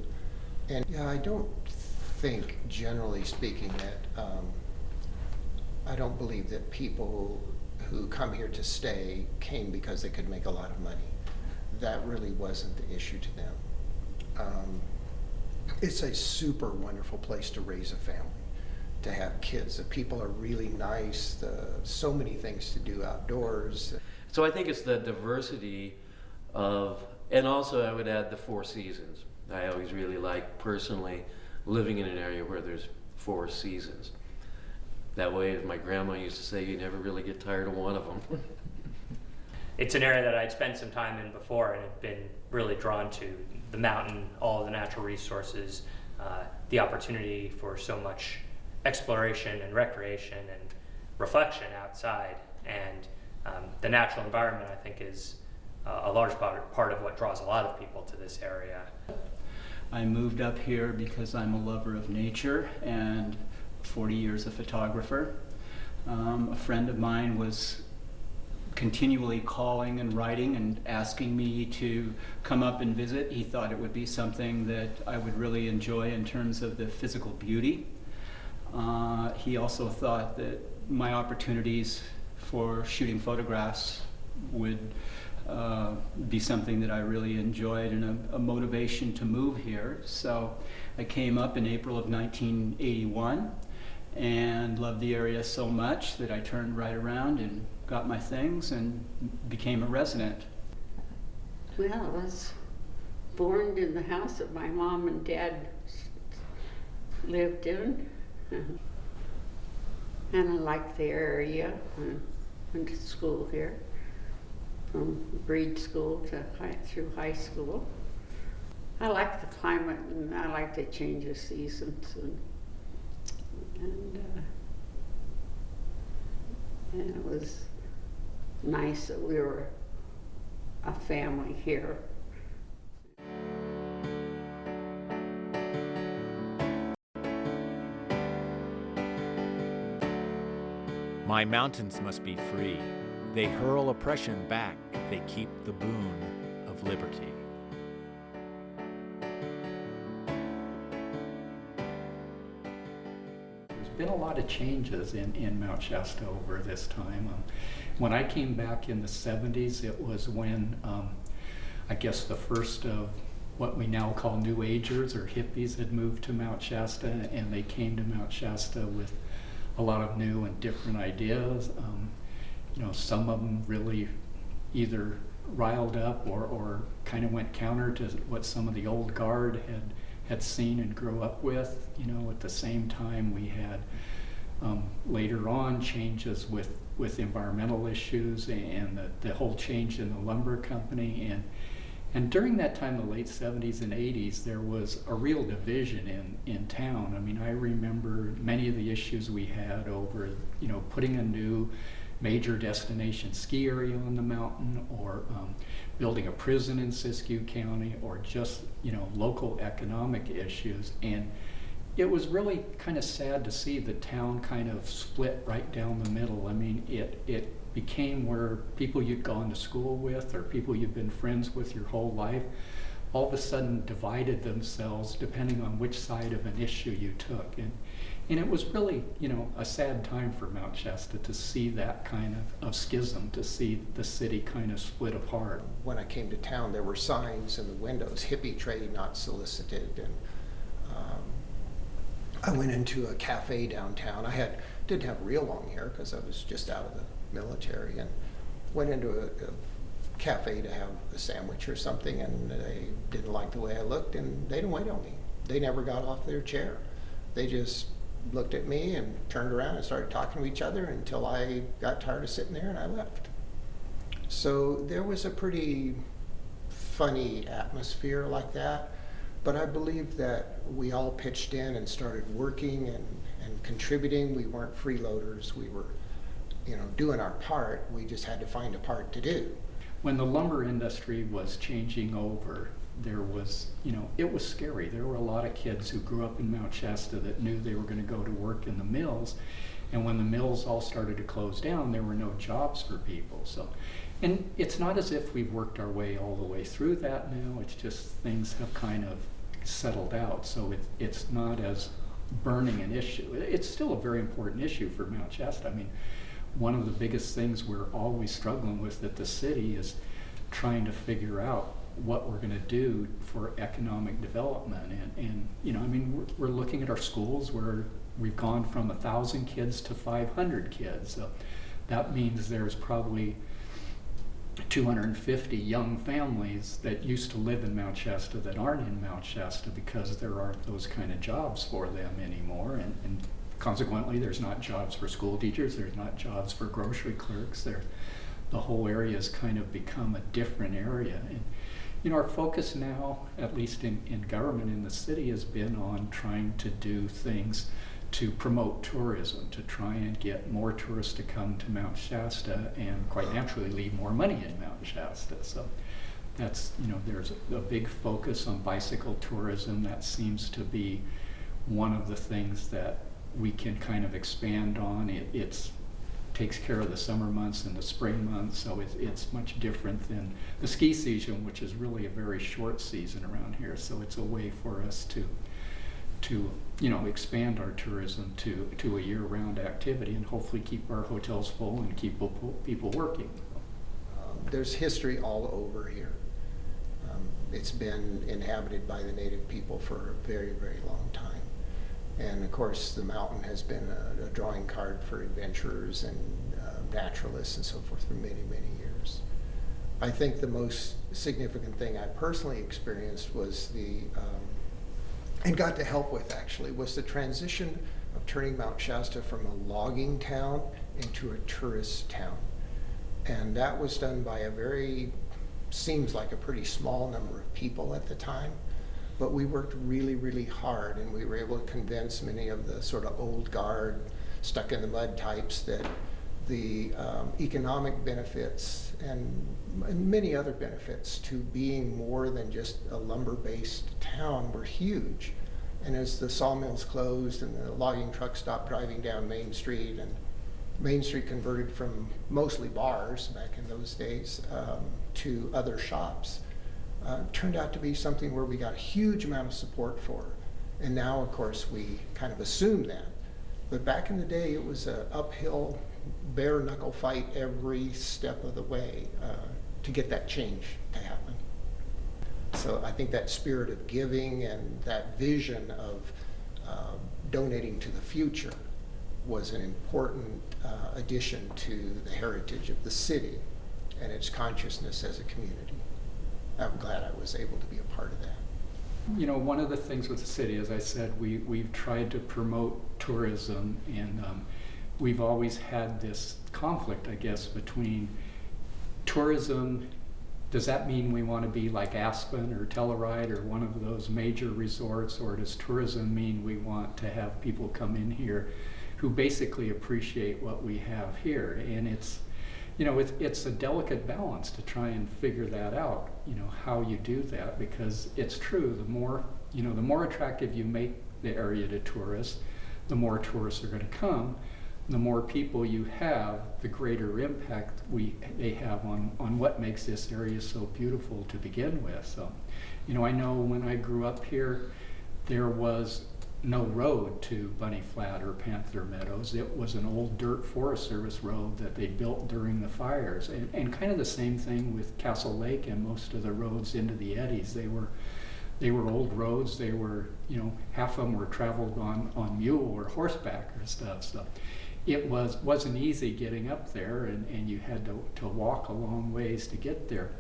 And yeah, I don't think, generally speaking, that I don't believe that people who come here to stay came because they could make a lot of money. That really wasn't the issue to them. It's a super wonderful place to raise a family, to have kids. The people are really nice. So many things to do outdoors. So I think it's the diversity of, and also I would add the four seasons. I always really like, personally, living in an area where there's 4 seasons. That way, as my grandma used to say, you never really get tired of one of them. It's an area that I'd spent some time in before and had been really drawn to. The mountain, all of the natural resources, the opportunity for so much exploration and recreation and reflection outside. And the natural environment, I think, is a large part of what draws a lot of people to this area. I moved up here because I'm a lover of nature and 40 years a photographer. A friend of mine was continually calling and writing and asking me to come up and visit. He thought it would be something that I would really enjoy in terms of the physical beauty. He also thought that my opportunities for shooting photographs would be something that I really enjoyed and a motivation to move here. So I came up in April of 1981 and loved the area so much that I turned right around and got my things and became a resident. Well, I was born in the house that my mom and dad lived in. And I liked the area. I went to school here, from breed school to through high school. I like the climate and I like the change of seasons. And it was nice that we were a family here. My mountains must be free. They hurl oppression back. They keep the boon of liberty. There's been a lot of changes in Mount Shasta over this time. When I came back in the 70s, it was when I guess the first of what we now call New Agers or hippies had moved to Mount Shasta, and they came to Mount Shasta with a lot of new and different ideas. You know, some of them really either riled up or kind of went counter to what some of the old guard had seen and grew up with. You know, at the same time we had later on changes with environmental issues and the whole change in the lumber company. And during that time, the late 70s and 80s, there was a real division in town. I mean, I remember many of the issues we had over, you know, putting a new major destination ski area on the mountain, or building a prison in Siskiyou County, or just, you know, local economic issues. And it was really kind of sad to see the town kind of split right down the middle. I mean, it became where people you'd gone to school with or people you've been friends with your whole life all of a sudden divided themselves depending on which side of an issue you took. And it was really, you know, a sad time for Mount Shasta to see that kind of schism, to see the city kind of split apart. When I came to town, there were signs in the windows, hippie trade not solicited. And I went into a cafe downtown. I didn't have real long hair because I was just out of the military, and went into a cafe to have a sandwich or something, and they didn't like the way I looked, and they didn't wait on me. They never got off their chair. They just looked at me and turned around and started talking to each other until I got tired of sitting there and I left. So there was a pretty funny atmosphere like that, but I believe that we all pitched in and started working and contributing. We weren't freeloaders. We were, you know, doing our part. We just had to find a part to do. When the lumber industry was changing over, there was, you know, it was scary. There were a lot of kids who grew up in Mount Shasta that knew they were going to go to work in the mills, and when the mills all started to close down, there were no jobs for people. So, and it's not as if we've worked our way all the way through that now. It's just things have kind of settled out, so it's not as burning an issue. It's still a very important issue for Mount Shasta. I mean, one of the biggest things we're always struggling with at the city is trying to figure out what we're going to do for economic development. And you know, I mean, we're looking at our schools where we've gone from 1,000 kids to 500 kids. So that means there's probably 250 young families that used to live in Mount Shasta that aren't in Mount Shasta because there aren't those kind of jobs for them anymore. And consequently, there's not jobs for school teachers, there's not jobs for grocery clerks. The whole area has kind of become a different area. And, you know, our focus now, at least in government in the city, has been on trying to do things to promote tourism, to try and get more tourists to come to Mount Shasta and quite naturally leave more money in Mount Shasta. So that's, you know, there's a big focus on bicycle tourism. That seems to be one of the things that we can kind of expand on. It takes care of the summer months and the spring months, so it's much different than the ski season, which is really a very short season around here. So it's a way for us to you know, expand our tourism to a year-round activity and hopefully keep our hotels full and keep people working. There's history all over here. It's been inhabited by the native people for a very, very long time. And of course, the mountain has been a drawing card for adventurers and naturalists and so forth for many, many years. I think the most significant thing I personally experienced was and got to help with actually, was the transition of turning Mount Shasta from a logging town into a tourist town. And that was done by seems like a pretty small number of people at the time. But we worked really, really hard, and we were able to convince many of the sort of old guard, stuck in the mud types that the economic benefits and many other benefits to being more than just a lumber-based town were huge. And as the sawmills closed and the logging trucks stopped driving down Main Street, and Main Street converted from mostly bars back in those days to other shops, turned out to be something where we got a huge amount of support for. And now, of course, we kind of assume that. But back in the day, it was an uphill, bare knuckle fight every step of the way to get that change to happen. So I think that spirit of giving and that vision of donating to the future was an important addition to the heritage of the city and its consciousness as a community. I'm glad I was able to be a part of that. You know, one of the things with the city, as I said, we've tried to promote tourism, and we've always had this conflict, I guess, between tourism. Does that mean we want to be like Aspen or Telluride or one of those major resorts, or does tourism mean we want to have people come in here who basically appreciate what we have here? And it's, you know, it's a delicate balance to try and figure that out, you know, how you do that, because it's true, the more attractive you make the area to tourists, the more tourists are going to come. The more people you have, the greater impact they have on what makes this area so beautiful to begin with. So, you know, I know when I grew up here, there was no road to Bunny Flat or Panther Meadows. It was an old dirt Forest Service road that they built during the fires. And kind of the same thing with Castle Lake and most of the roads into the eddies. They were old roads. They were, you know, half of them were traveled on mule or horseback or stuff. So it wasn't easy getting up there, and you had to walk a long ways to get there.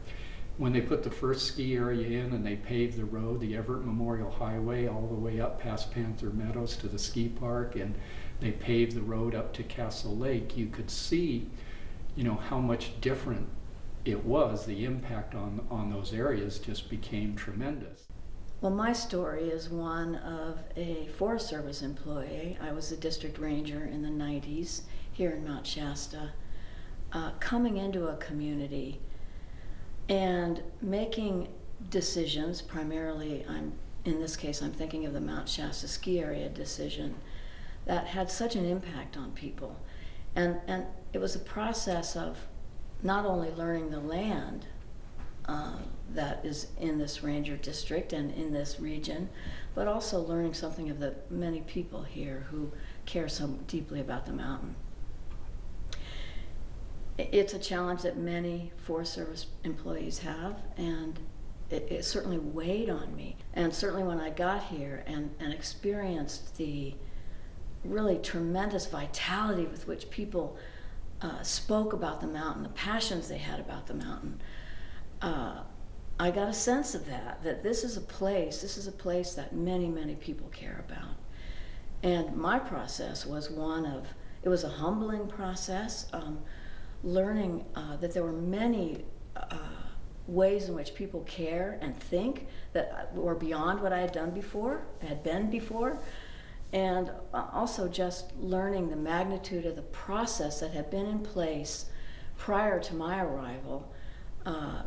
When they put the first ski area in and they paved the road, the Everett Memorial Highway, all the way up past Panther Meadows to the ski park, and they paved the road up to Castle Lake, you could see, you know, how much different it was. The impact on those areas just became tremendous. Well, my story is one of a Forest Service employee. I was a district ranger in the 90s here in Mount Shasta, coming into a community and making decisions. Primarily, in this case, I'm thinking of the Mount Shasta ski area decision that had such an impact on people. And it was a process of not only learning the land that is in this ranger district and in this region, but also learning something of the many people here who care so deeply about the mountain. It's a challenge that many Forest Service employees have, and it certainly weighed on me. And certainly when I got here and experienced the really tremendous vitality with which people spoke about the mountain, the passions they had about the mountain, I got a sense of that this is a place that many, many people care about. And my process was it was a humbling process, learning that there were many ways in which people care and think that were beyond what I had been before, and also just learning the magnitude of the process that had been in place prior to my arrival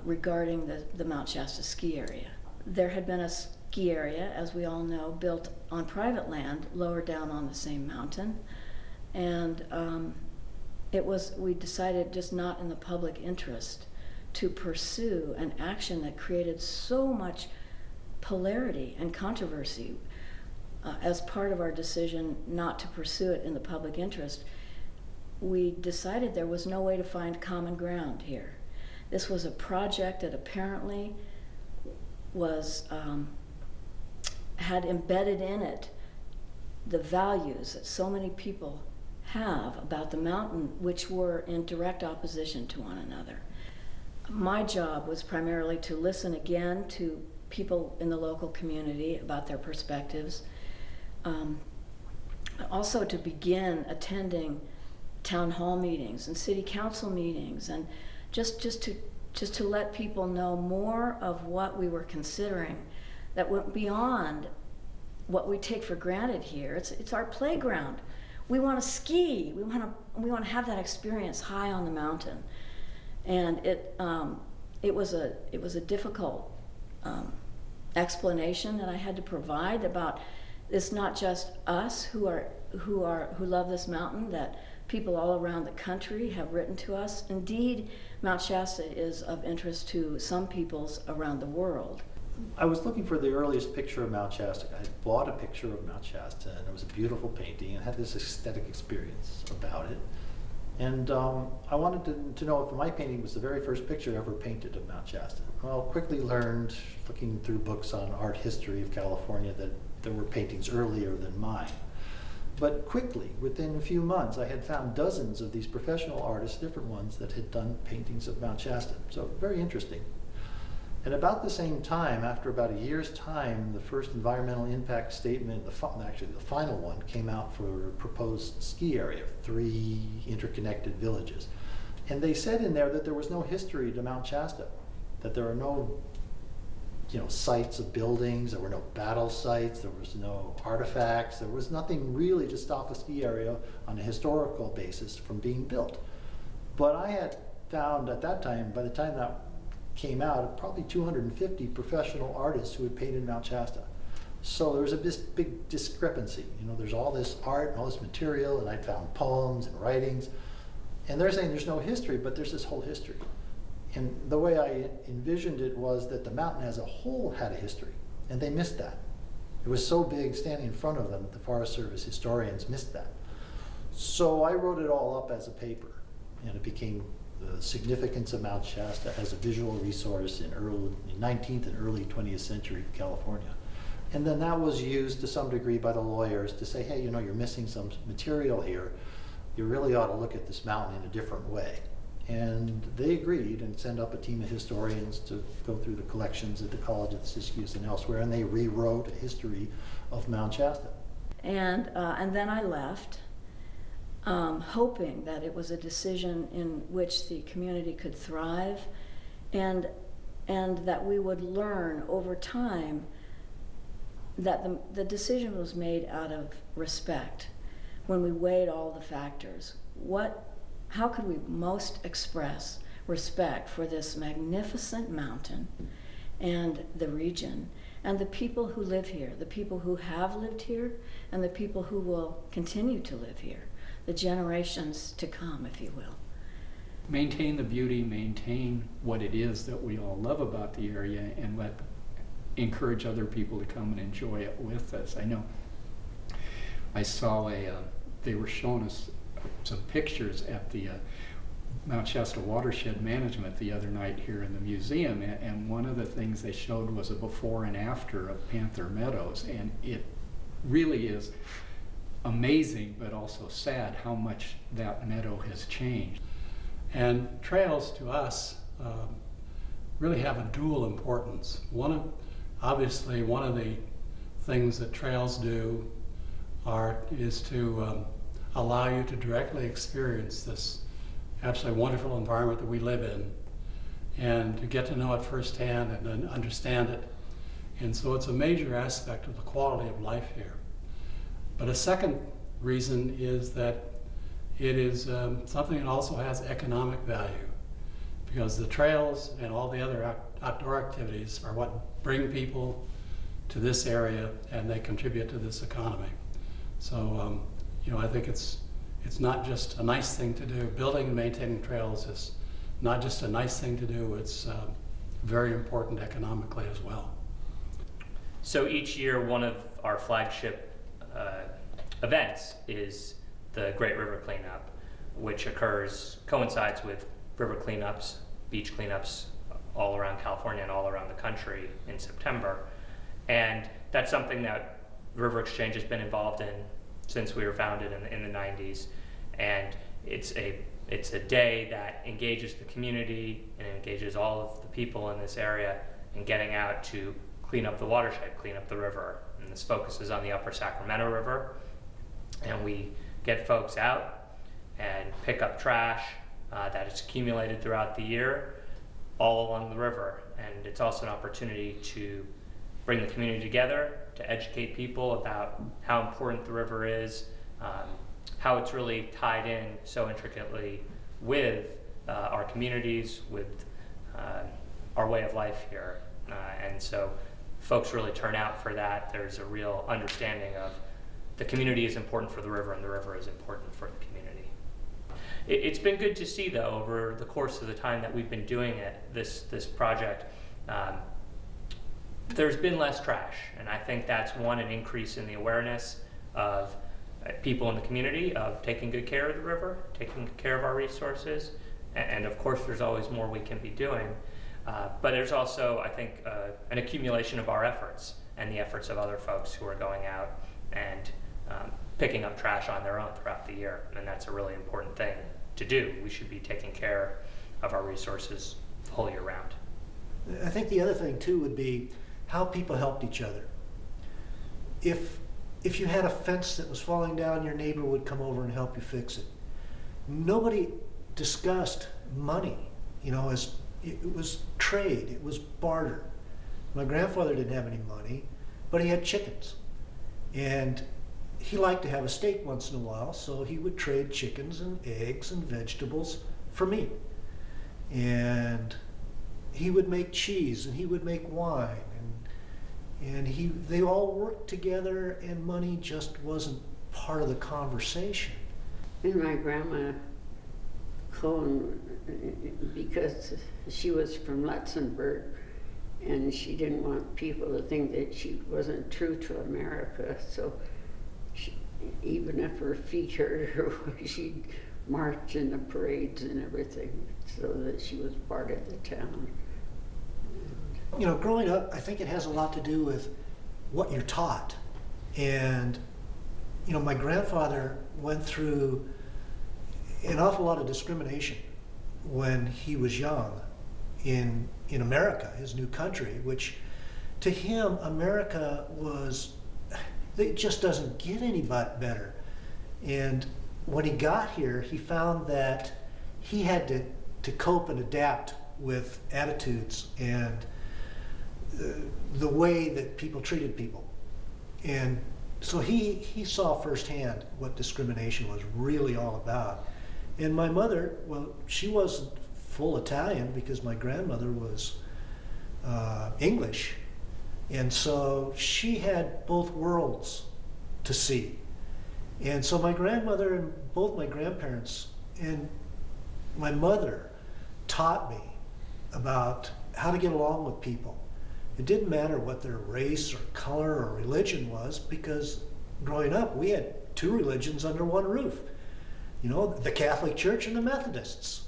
regarding the Mount Shasta ski area. There had been a ski area, as we all know, built on private land lower down on the same mountain, and we decided just not in the public interest to pursue an action that created so much polarity and controversy. As part of our decision not to pursue it in the public interest, we decided there was no way to find common ground here. This was a project that apparently had embedded in it the values that so many people have about the mountain, which were in direct opposition to one another. My job was primarily to listen again to people in the local community about their perspectives, also to begin attending town hall meetings and city council meetings, and just to let people know more of what we were considering that went beyond what we take for granted here. It's our playground. We want to ski. We want to have that experience high on the mountain, and it was a difficult explanation that I had to provide about it's not just us who love this mountain, that people all around the country have written to us. Indeed, Mount Shasta is of interest to some peoples around the world. I was looking for the earliest picture of Mount Shasta. I bought a picture of Mount Shasta, and it was a beautiful painting and had this aesthetic experience about it. And I wanted to know if my painting was the very first picture ever painted of Mount Shasta. Well, quickly learned, looking through books on art history of California, that there were paintings earlier than mine. But quickly, within a few months, I had found dozens of these professional artists, different ones, that had done paintings of Mount Shasta. So very interesting. And about the same time, after about a year's time, the first environmental impact statement, actually the final one, came out for a proposed ski area, 3 interconnected villages. And they said in there that there was no history to Mount Shasta, that there are no sites of buildings, there were no battle sites, there was no artifacts, there was nothing really to stop a ski area on a historical basis from being built. But I had found at that time, by the time that came out, probably 250 professional artists who had painted Mount Shasta. So there was this big discrepancy. There's all this art and all this material, and I'd found poems and writings, and they're saying there's no history, but there's this whole history. And the way I envisioned it was that the mountain as a whole had a history, and they missed that. It was so big standing in front of them that the Forest Service historians missed that. So I wrote it all up as a paper, and it became the significance of Mount Shasta as a visual resource in early 19th and early 20th century California. And then that was used to some degree by the lawyers to say, hey, you're missing some material here. You really ought to look at this mountain in a different way. And they agreed and sent up a team of historians to go through the collections at the College of the Siskiyous and elsewhere, and they rewrote a history of Mount Shasta. And then I left, hoping that it was a decision in which the community could thrive, and that we would learn over time that the decision was made out of respect. When we weighed all the factors, how could we most express respect for this magnificent mountain and the region and the people who live here, the people who have lived here and the people who will continue to live here, the generations to come, if you will. Maintain the beauty, maintain what it is that we all love about the area, and encourage other people to come and enjoy it with us. I know I saw they were showing us some pictures at the Mount Shasta Watershed Management the other night here in the museum, and one of the things they showed was a before and after of Panther Meadows, and it really is amazing but also sad how much that meadow has changed. And trails to us really have a dual importance. Obviously one of the things that trails do is to allow you to directly experience this absolutely wonderful environment that we live in, and to get to know it firsthand and then understand it. And so it's a major aspect of the quality of life here. But a second reason is that it is something that also has economic value, because the trails and all the other outdoor activities are what bring people to this area, and they contribute to this economy. So I think it's not just a nice thing to do. Building and maintaining trails is not just a nice thing to do, it's very important economically as well. So each year, one of our flagship events is the Great River Cleanup, which coincides with river cleanups, beach cleanups all around California and all around the country in September. And that's something that River Exchange has been involved in since we were founded in the 90s. And it's a day that engages the community and engages all of the people in this area in getting out to clean up the watershed, clean up the river. And this focuses on the Upper Sacramento River. And we get folks out and pick up trash that is accumulated throughout the year all along the river. And it's also an opportunity to bring the community together, to educate people about how important the river is, how it's really tied in so intricately with our communities, with our way of life here. And so folks really turn out for that. There's a real understanding of the community is important for the river, and the river is important for the community. It's been good to see, though, over the course of the time that we've been doing this project, there's been less trash, and I think that's an increase in the awareness of people in the community of taking good care of the river, taking care of our resources, and of course there's always more we can be doing. But there's also, I think, an accumulation of our efforts and the efforts of other folks who are going out and picking up trash on their own throughout the year, and that's a really important thing to do. We should be taking care of our resources the whole year round. I think the other thing too would be how people helped each other. If you had a fence that was falling down, your neighbor would come over and help you fix it. Nobody discussed money, as it was trade, it was barter. My grandfather didn't have any money, but he had chickens. And he liked to have a steak once in a while, so he would trade chickens and eggs and vegetables for meat. And he would make cheese and he would make wine, and they all worked together, and money just wasn't part of the conversation. And my grandma Cohen, because she was from Luxembourg, and she didn't want people to think that she wasn't true to America, so even if her feet hurt her, she'd march in the parades and everything so that she was part of the town. Growing up, I think it has a lot to do with what you're taught. And, my grandfather went through an awful lot of discrimination when he was young in America, his new country, which to him, America it just doesn't get any better. And when he got here, he found that he had to cope and adapt with attitudes and the way that people treated people. And so he saw firsthand what discrimination was really all about. And my mother, well, she wasn't full Italian because my grandmother was English. And so she had both worlds to see. And so my grandmother and both my grandparents and my mother taught me about how to get along with people. It didn't matter what their race or color or religion was, because growing up we had two religions under one roof. The Catholic Church and the Methodists.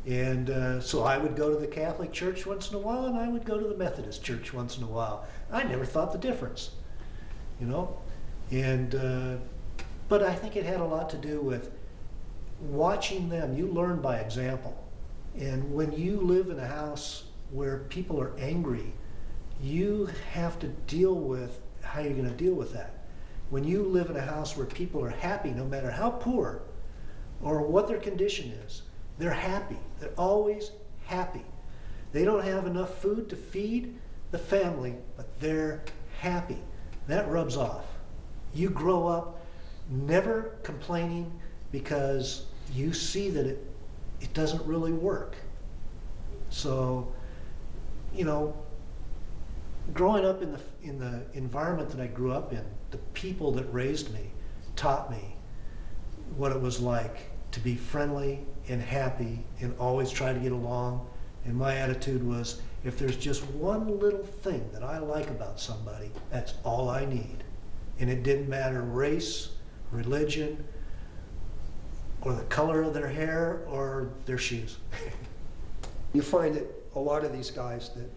And so I would go to the Catholic Church once in a while, and I would go to the Methodist Church once in a while. I never thought the difference, And But I think it had a lot to do with watching them. You learn by example. And when you live in a house where people are angry, you have to deal with how you're going to deal with that. When you live in a house where people are happy, no matter how poor or what their condition is, they're happy. They're always happy. They don't have enough food to feed the family, but they're happy. That rubs off. You grow up never complaining because you see that it doesn't really work. So, you know, growing up in the environment that I grew up in, the people that raised me taught me what it was like to be friendly and happy and always try to get along. And my attitude was, if there's just one little thing that I like about somebody, that's all I need. And it didn't matter race, religion, or the color of their hair or their shoes. You find that a lot of these guys that,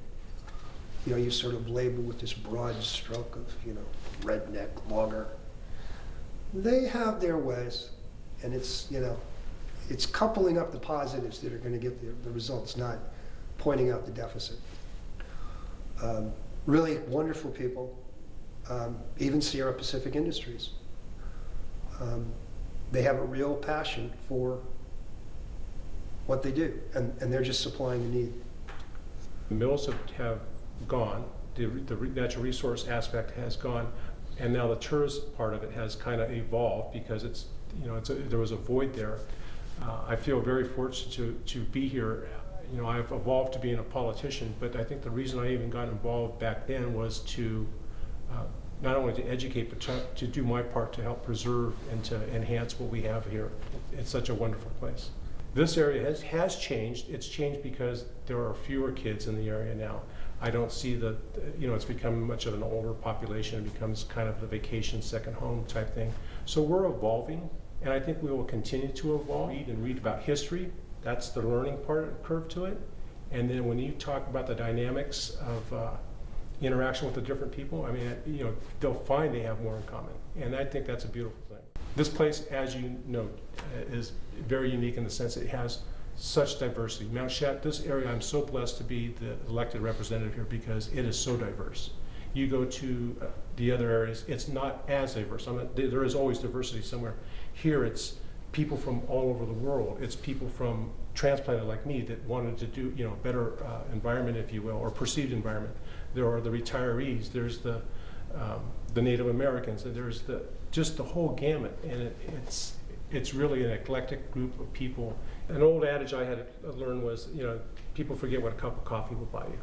you know, you sort of label with this broad stroke of, you know, redneck, logger, they have their ways, and it's, you know, it's coupling up the positives that are going to get the results, not pointing out the deficit. Really wonderful people, even Sierra Pacific Industries. They have a real passion for what they do, and they're just supplying the need. The mills have gone, the natural resource aspect has gone, and now the tourist part of it has kind of evolved because it's, you know, there was a void there. I feel very fortunate to be here. You know, I've evolved to being a politician, but I think the reason I even got involved back then was to not only to educate, but to do my part to help preserve and to enhance what we have here. It's such a wonderful place. This area has changed. It's changed because there are fewer kids in the area now. I don't see the, you know, it's become much of an older population. It becomes kind of the vacation second home type thing. So we're evolving, and I think we will continue to evolve. Read about history. That's the learning curve to it. And then when you talk about the dynamics of interaction with the different people, I mean, you know, they'll find they have more in common. And I think that's a beautiful thing. This place, as you know, is very unique in the sense that it has such diversity. Mount Shasta, this area, I'm so blessed to be the elected representative here because it is so diverse. You go to the other areas, it's not as diverse. There is always diversity somewhere. Here it's people from all over the world. It's people from transplanted like me that wanted to do, you know, better environment, if you will, or perceived environment. There are the retirees, there's the Native Americans, and there's just the whole gamut, and it's really an eclectic group of people. An old adage I had learned was, you know, people forget what a cup of coffee will buy you.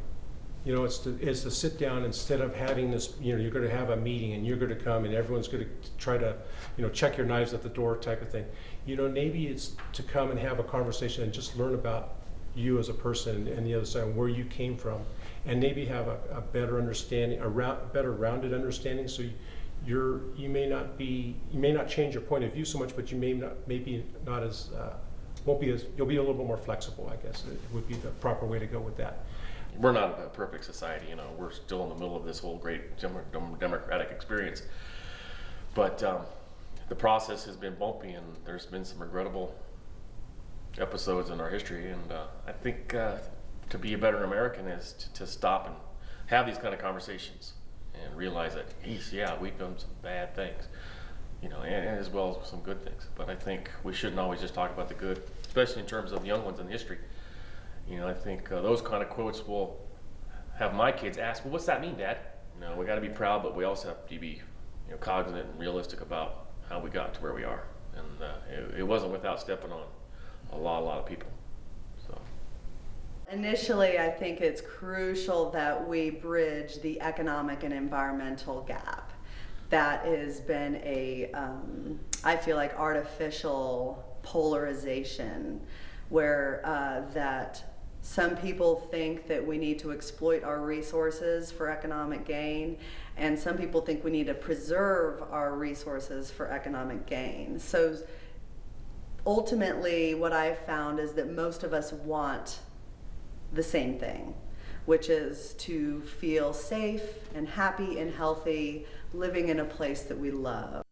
You know, it's to sit down instead of having this, you know, you're going to have a meeting and you're going to come and everyone's going to try to, you know, check your knives at the door type of thing. You know, maybe it's to come and have a conversation and just learn about you as a person and the other side, where you came from, and maybe have a better understanding, better rounded understanding. So you may not change your point of view so much, but you won't be as, you'll be a little bit more flexible, I guess. It would be the proper way to go with that. We're not a perfect society, you know. We're still in the middle of this whole great democratic experience. But the process has been bumpy, and there's been some regrettable episodes in our history. And I think to be a better American is to stop and have these kind of conversations and realize that, geez, yeah, we've done some bad things, you know, and as well as some good things. But I think we shouldn't always just talk about the good, especially in terms of young ones in history. You know, I think those kind of quotes will have my kids ask, well, what's that mean, Dad? You know, we got to be proud, but we also have to be, you know, cognizant and realistic about how we got to where we are. And it wasn't without stepping on a lot of people. So. Initially, I think it's crucial that we bridge the economic and environmental gap. That has been a, I feel like, artificial polarization where that some people think that we need to exploit our resources for economic gain, and some people think we need to preserve our resources for economic gain. So ultimately, what I've found is that most of us want the same thing, which is to feel safe and happy and healthy living in a place that we love.